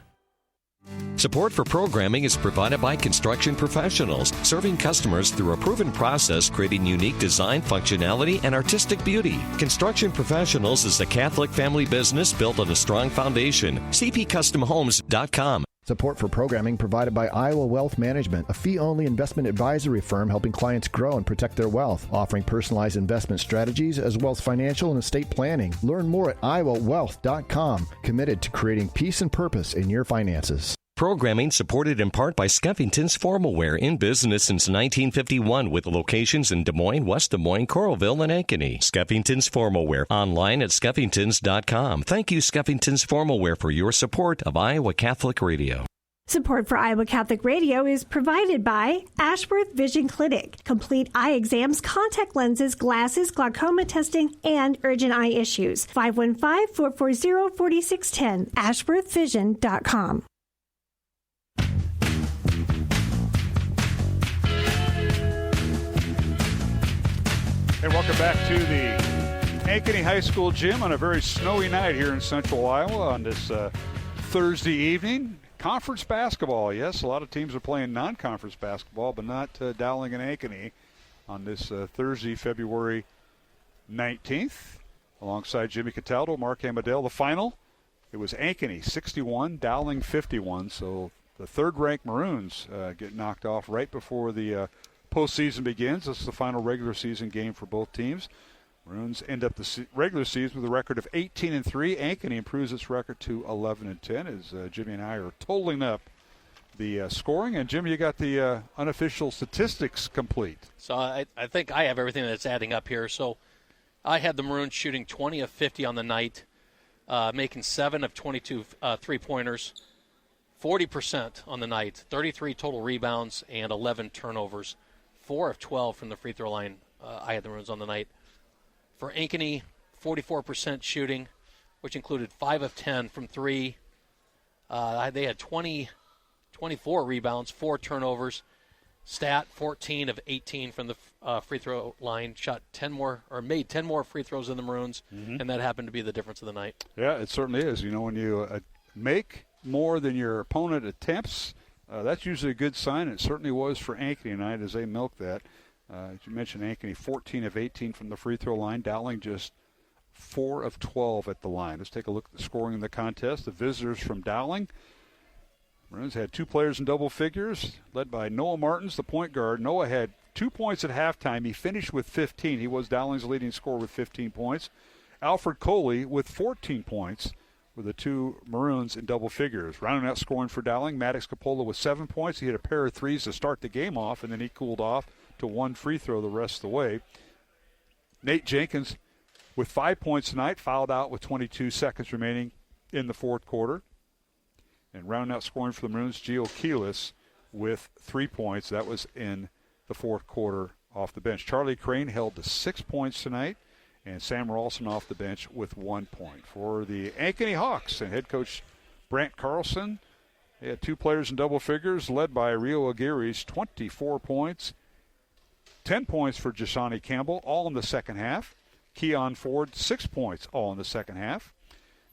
Support for programming is provided by Construction Professionals, serving customers through a proven process, creating unique design, functionality, and artistic beauty. Construction Professionals is a Catholic family business built on a strong foundation. cpcustomhomes.com. Support for programming provided by Iowa Wealth Management, a fee-only investment advisory firm helping clients grow and protect their wealth, offering personalized investment strategies as well as financial and estate planning. Learn more at iowawealth.com, committed to creating peace and purpose in your finances. Programming supported in part by Skeffington's Formalware, in business since 1951 with locations in Des Moines, West Des Moines, Coralville, and Ankeny. Skeffington's Formalware, online at skeffingtons.com. Thank you, Skeffington's Formalware, for your support of Iowa Catholic Radio. Support for Iowa Catholic Radio is provided by Ashworth Vision Clinic. Complete eye exams, contact lenses, glasses, glaucoma testing, and urgent eye issues. 515-440-4610. ashworthvision.com. And welcome back to the Ankeny High School gym on a very snowy night here in central Iowa on this Thursday evening. Conference basketball, yes. A lot of teams are playing non-conference basketball, but not Dowling and Ankeny on this Thursday, February 19th. Alongside Jimmy Cataldo, Mark Amadale. The final, it was Ankeny 61, Dowling 51. So the third-ranked Maroons get knocked off right before the postseason begins. This is the final regular season game for both teams. Maroons end up the regular season with a record of 18-3. Ankeny improves its record to 11-10 as Jimmy and I are totaling up the scoring. And, Jimmy, you got the unofficial statistics complete. So I think I have everything that's adding up here. So I had the Maroons shooting 20 of 50 on the night, making 7 of 22 three-pointers, 40% on the night, 33 total rebounds, and 11 turnovers, 4 of 12 from the free throw line. I had the Maroons on the night. For Ankeny, 44% shooting, which included 5 of 10 from 3. They had 24 rebounds, 4 turnovers. Stat, 14 of 18 from the free throw line. Made 10 more free throws than the Maroons, and that happened to be the difference of the night. Yeah, it certainly is. You know, when you make more than your opponent attempts, that's usually a good sign. It certainly was for Ankeny tonight as they milked that. As you mentioned, Ankeny 14 of 18 from the free throw line. Dowling just 4 of 12 at the line. Let's take a look at the scoring in the contest. The visitors from Dowling. Maroons had 2 players in double figures, led by Noah Martins, the point guard. Noah had 2 points at halftime. He finished with 15. He was Dowling's leading scorer with 15 points. Alfred Coley with 14 points were the 2 Maroons in double figures. Rounding out scoring for Dowling, Maddox Capola with 7 points. He hit a pair of threes to start the game off, and then he cooled off to 1 free throw the rest of the way. Nate Jenkins with 5 points tonight, fouled out with 22 seconds remaining in the fourth quarter. And rounding out scoring for the Maroons, Gio Keelis with 3 points. That was in the fourth quarter off the bench. Charlie Crane held to 6 points tonight, and Sam Ralston off the bench with 1 point. For the Ankeny Hawks and head coach Brant Carlson, they had 2 players in double figures, led by Rio Aguirre's 24 points. 10 points for Jashani Campbell, all in the second half. Keon Ford, 6 points, all in the second half.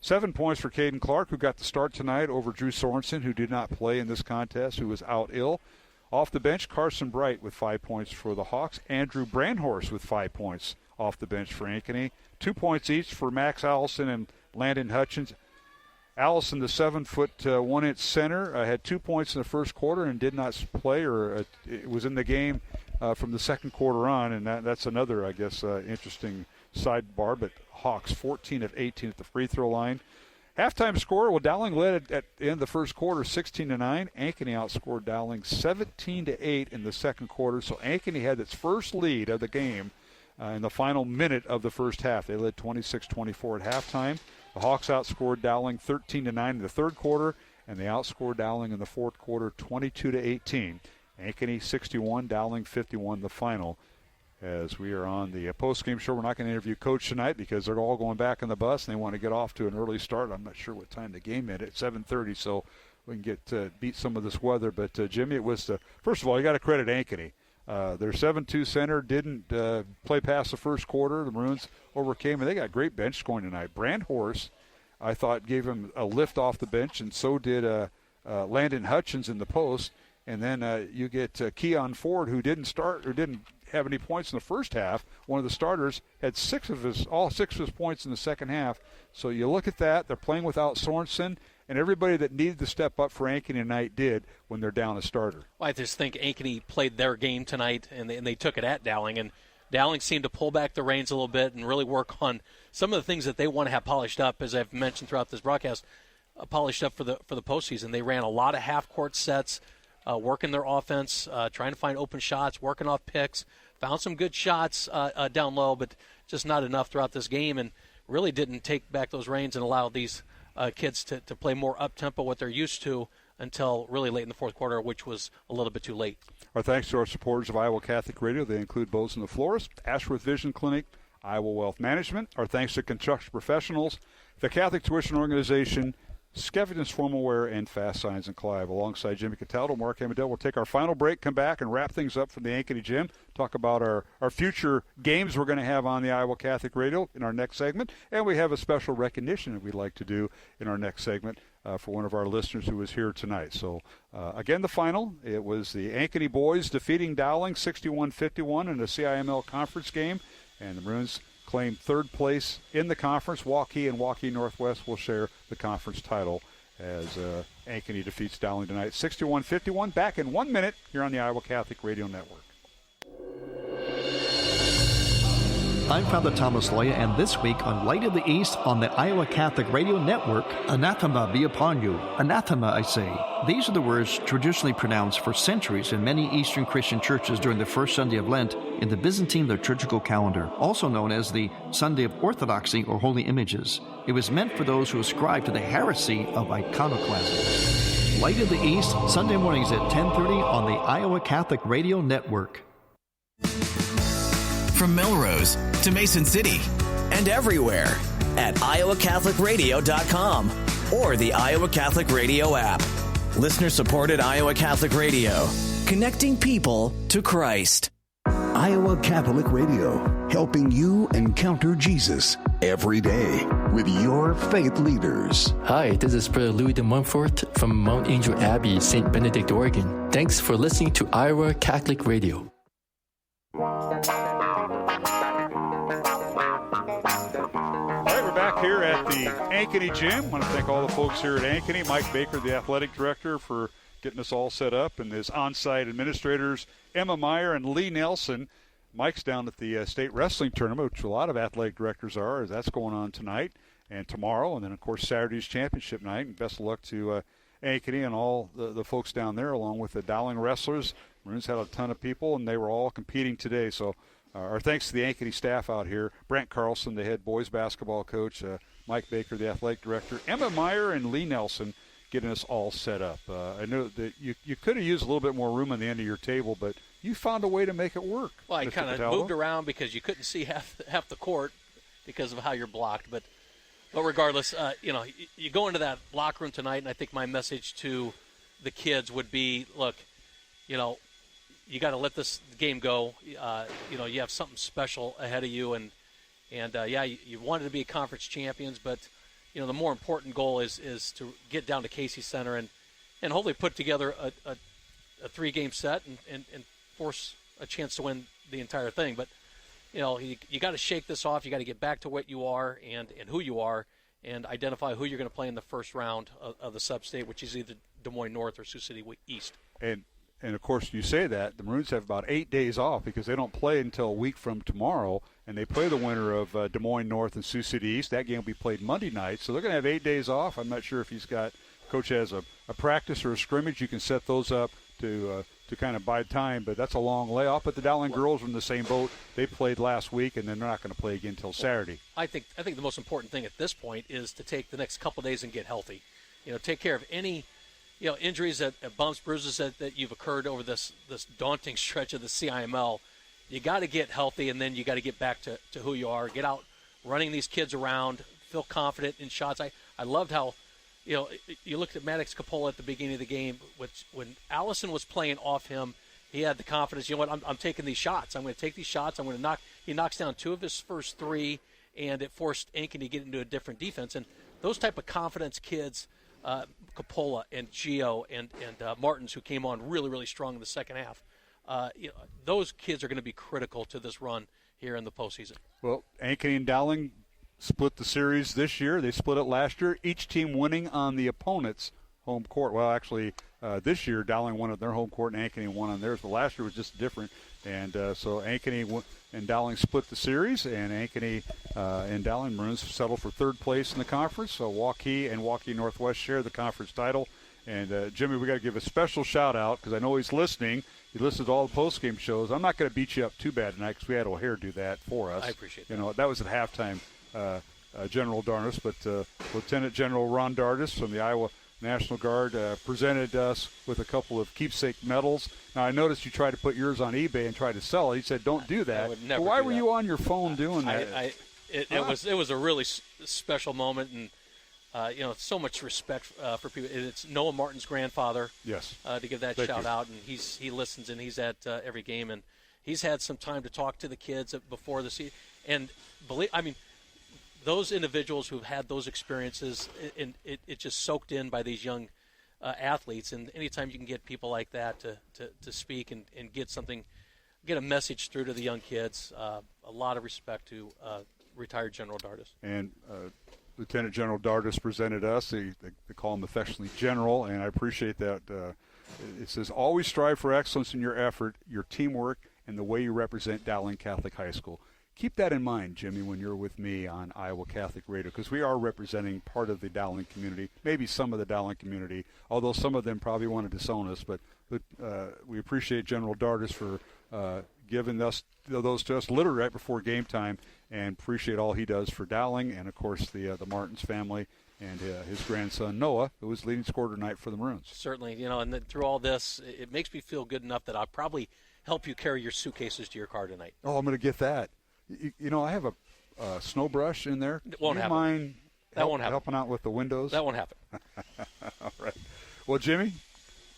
7 points for Caden Clark, who got the start tonight over Drew Sorensen, who did not play in this contest, who was out ill. Off the bench, Carson Bright with 5 points for the Hawks. Andrew Brandhorst with 5 points off the bench for Ankeny. 2 points each for Max Allison and Landon Hutchins. Allison, the 7-foot, 1-inch center, had 2 points in the first quarter and did not play, or it was in the game from the second quarter on, and that's another, I guess, interesting sidebar. But Hawks 14 of 18 at the free throw line. Halftime score, well, Dowling led at the end of the first quarter 16-9. Ankeny outscored Dowling 17-8 in the second quarter. So Ankeny had its first lead of the game in the final minute of the first half. They led 26-24 at halftime. The Hawks outscored Dowling 13-9 in the third quarter, and they outscored Dowling in the fourth quarter 22-18. Ankeny 61, Dowling 51 the final. As we are on the post-game show, we're not going to interview Coach tonight because they're all going back on the bus and they want to get off to an early start. I'm not sure what time the game ended, at 7:30, so we can get beat some of this weather. But, Jimmy, it was first of all, you got to credit Ankeny. Their 7-2 center didn't play past the first quarter. The Maroons overcame, and they got great bench scoring tonight. Brandhorst, I thought, gave him a lift off the bench, and so did Landon Hutchins in the post. And then you get Keon Ford, who didn't start or didn't have any points in the first half. One of the starters had all six of his points in the second half. So you look at that. They're playing without Sorensen, and everybody that needed to step up for Ankeny tonight did when they're down a starter. Well, I just think Ankeny played their game tonight, and they took it at Dowling. And Dowling seemed to pull back the reins a little bit and really work on some of the things that they want to have polished up, as I've mentioned throughout this broadcast, polished up for the postseason. They ran a lot of half-court sets, working their offense, trying to find open shots, working off picks, found some good shots down low, but just not enough throughout this game, and really didn't take back those reins and allow these kids to play more up-tempo, what they're used to, until really late in the fourth quarter, which was a little bit too late. Our thanks to our supporters of Iowa Catholic Radio. They include Bozen the Florist, Ashworth Vision Clinic, Iowa Wealth Management. Our thanks to Construction Professionals, the Catholic Tuition Organization, Skeffington's Formal Wear, and Fast Signs and Clive. Alongside Jimmy Cataldo, Mark Amadale, we'll take our final break, come back, and wrap things up from the Ankeny Gym. Talk about our future games we're going to have on the Iowa Catholic Radio in our next segment. And we have a special recognition that we'd like to do in our next segment for one of our listeners who was here tonight. So, again, the final, it was the Ankeny boys defeating Dowling 61-51 in a CIML conference game, and the Maroons claimed third place in the conference. Waukee and Waukee Northwest will share the conference title as Ankeny defeats Dowling tonight 61-51. Back in 1 minute here on the Iowa Catholic Radio Network. I'm Father Thomas Loya, and this week on Light of the East on the Iowa Catholic Radio Network, anathema be upon you. Anathema, I say. These are the words traditionally pronounced for centuries in many Eastern Christian churches during the first Sunday of Lent in the Byzantine liturgical calendar, also known as the Sunday of Orthodoxy or Holy Images. It was meant for those who ascribe to the heresy of iconoclasm. Light of the East, Sunday mornings at 10:30 on the Iowa Catholic Radio Network. From Melrose to Mason City and everywhere at iowacatholicradio.com or the Iowa Catholic Radio app. Listener-supported Iowa Catholic Radio, connecting people to Christ. Iowa Catholic Radio, helping you encounter Jesus every day with your faith leaders. Hi, this is Brother Louis de Montfort from Mount Angel Abbey, St. Benedict, Oregon. Thanks for listening to Iowa Catholic Radio. Back here at the Ankeny Gym. I want to thank all the folks here at Ankeny. Mike Baker, the athletic director, for getting us all set up, and his on-site administrators, Emma Meyer and Lee Nelson. Mike's down at the state wrestling tournament, which a lot of athletic directors are, as that's going on tonight and tomorrow, and then, of course, Saturday's championship night. And best of luck to Ankeny and all the folks down there, along with the Dowling wrestlers. Maroons had a ton of people, and they were all competing today, so our thanks to the Ankeny staff out here. Brent Carlson, the head boys basketball coach, Mike Baker, the athletic director, Emma Meyer and Lee Nelson getting us all set up. I know that you could have used a little bit more room on the end of your table, but you found a way to make it work. Well, I kind of moved around because you couldn't see half the court because of how you're blocked. But regardless, you go into that locker room tonight, and I think my message to the kids would be, look, you got to let this game go. You have something special ahead of you, and you wanted to be conference champions, but the more important goal is to get down to Casey Center and hopefully put together a 3-game set and force a chance to win the entire thing. But you got to shake this off. You got to get back to what you are and who you are, and identify who you're going to play in the first round of the sub-state, which is either Des Moines North or Sioux City East. And, of course, you say that. The Maroons have about 8 days off because they don't play until a week from tomorrow, and they play the winner of Des Moines North and Sioux City East. That game will be played Monday night, so they're going to have 8 days off. I'm not sure if Coach has a practice or a scrimmage. You can set those up to kind of buy time, but that's a long layoff. But the Dowling girls are in the same boat. They played last week, and they're not going to play again until Saturday. I think the most important thing at this point is to take the next couple of days and get healthy. Take care of any injuries, bumps, bruises that you've occurred over this daunting stretch of the CIML. You got to get healthy, and then you got to get back to who you are. Get out running these kids around, feel confident in shots. I loved how, you looked at Maddox Coppola at the beginning of the game, which when Allison was playing off him, he had the confidence, I'm taking these shots. I'm going to take these shots. I'm going to knock. He knocks down 2 of his first 3, and it forced Ankeny to get into a different defense. And those type of confidence kids, Coppola and Gio and Martins, who came on really, really strong in the second half. Those kids are going to be critical to this run here in the postseason. Well, Ankeny and Dowling split the series this year. They split it last year, each team winning on the opponent's home court. Well, actually, this year Dowling won at their home court and Ankeny won on theirs. But last year was just different. And so Ankeny and Dowling split the series, and Ankeny and Dowling Maroons settled for third place in the conference. So Waukee and Waukee Northwest share the conference title. And, Jimmy, we got to give a special shout-out because I know he's listening. He listens to all the post-game shows. I'm not going to beat you up too bad tonight because we had O'Hare do that for us. I appreciate that. That was at halftime, General Darnus. But Lieutenant General Ron Dardis from the Iowa National Guard presented us with a couple of keepsake medals. Now, I noticed you tried to put yours on eBay and try to sell it. He said, don't do that. I would never why do were that. you on your phone doing that? It was a really special moment, and so much respect for people. It's Noah Martin's grandfather. Yes. To give that shout out, and he listens and he's at every game, and he's had some time to talk to the kids before the season. And the those individuals who've had those experiences, it just soaked in by these young athletes. And anytime you can get people like that to speak and get a message through to the young kids, a lot of respect to retired General Dardis. And Lieutenant General Dardis presented us. They call him affectionately General, and I appreciate that. It says, always strive for excellence in your effort, your teamwork, and the way you represent Dowling Catholic High School. Keep that in mind, Jimmy, when you're with me on Iowa Catholic Radio, because we are representing part of the Dowling community, maybe some of the Dowling community, although some of them probably want to disown us. But we appreciate General Dardis for giving those to us literally right before game time, and appreciate all he does for Dowling and, of course, the Martins family and his grandson Noah, who was leading scorer tonight for the Maroons. Certainly, and then through all this, it makes me feel good enough that I'll probably help you carry your suitcases to your car tonight. Oh, I'm going to get that. I have a snow brush in there. It won't happen. Mind won't happen. Helping out with the windows? That won't happen. All right. Well, Jimmy,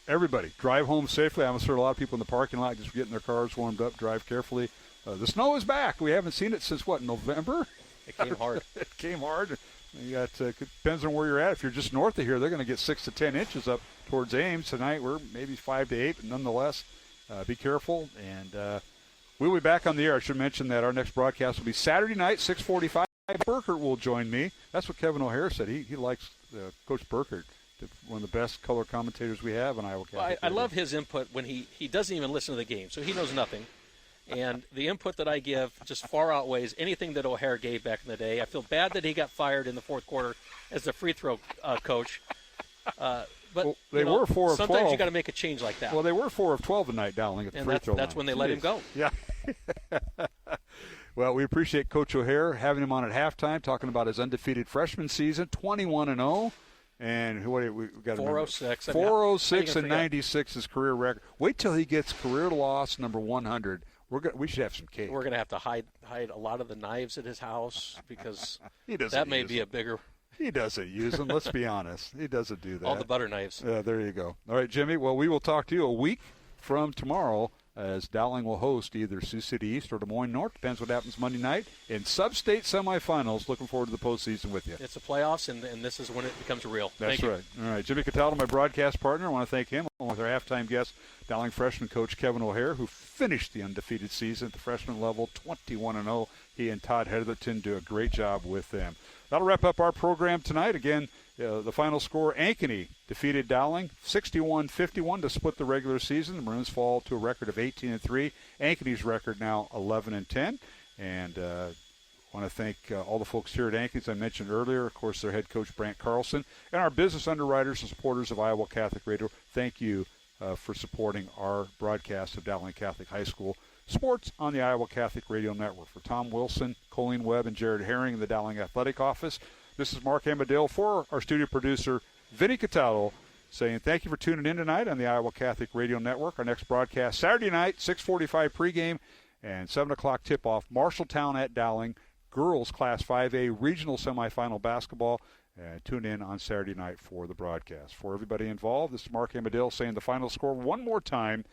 everybody, drive home safely. I almost heard a lot of people in the parking lot just getting their cars warmed up. Drive carefully. The snow is back. We haven't seen it since, November? It came hard. It came hard. You got depends on where you're at. If you're just north of here, they're going to get 6 to 10 inches up towards Ames. Tonight we're maybe 5 to 8, but nonetheless, be careful. And we'll be back on the air. I should mention that our next broadcast will be Saturday night, 6:45. Burkert will join me. That's what Kevin O'Hare said. He likes Coach Burkert, one of the best color commentators we have in Iowa Catholic. I love his input when he doesn't even listen to the game, so he knows nothing. And the input that I give just far outweighs anything that O'Hare gave back in the day. I feel bad that he got fired in the fourth quarter as the free throw coach. But they were 4 of 12. Sometimes you got to make a change like that. Well, they were 4 of 12 tonight, Dowling, at the free throw line. That's when they let him go. Yeah. Well, we appreciate Coach O'Hare having him on at halftime, talking about his undefeated freshman season, 21-0. And what we got? 406. 406 and 96 his career record. Wait till he gets career loss number 100. We should have some cake. We're going to have to hide a lot of the knives at his house because that may be a bigger. He doesn't use them. Let's be honest. He doesn't do that. All the butter knives. There you go. All right, Jimmy. Well, we will talk to you a week from tomorrow as Dowling will host either Sioux City East or Des Moines North. Depends what happens Monday night. In sub-state semifinals, looking forward to the postseason with you. It's the playoffs, and this is when it becomes real. That's right. All right, Jimmy Cataldo, my broadcast partner. I want to thank him, along with our halftime guest, Dowling freshman coach Kevin O'Hare, who finished the undefeated season at the freshman level, 21-0. He and Todd Heatherton do a great job with them. That'll wrap up our program tonight. Again, the final score, Ankeny defeated Dowling 61-51 to split the regular season. The Maroons fall to a record of 18-3. Ankeny's record now 11-10. And want to thank all the folks here at Ankeny, as I mentioned earlier. Of course, their head coach, Brant Carlson, and our business underwriters and supporters of Iowa Catholic Radio. Thank you for supporting our broadcast of Dowling Catholic High School sports on the Iowa Catholic Radio Network. For Tom Wilson, Colleen Webb, and Jared Herring in the Dowling Athletic Office, this is Mark Amadale for our studio producer, Vinny Cataldo, saying thank you for tuning in tonight on the Iowa Catholic Radio Network. Our next broadcast Saturday night, 6:45 pregame and 7 o'clock tip-off, Marshalltown at Dowling, girls Class 5A regional semifinal basketball. Tune in on Saturday night for the broadcast. For everybody involved, this is Mark Amadale saying the final score one more time.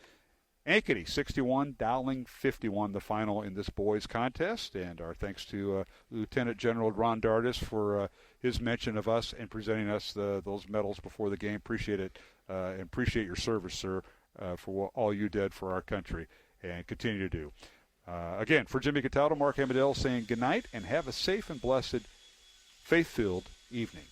Ankeny 61, Dowling 51, the final in this boys contest. And our thanks to Lieutenant General Ron Dardis for his mention of us and presenting us those medals before the game. Appreciate it, and appreciate your service, sir, for all you did for our country and continue to do. Again, for Jimmy Cataldo, Mark Amadale saying good night and have a safe and blessed, faith-filled evening.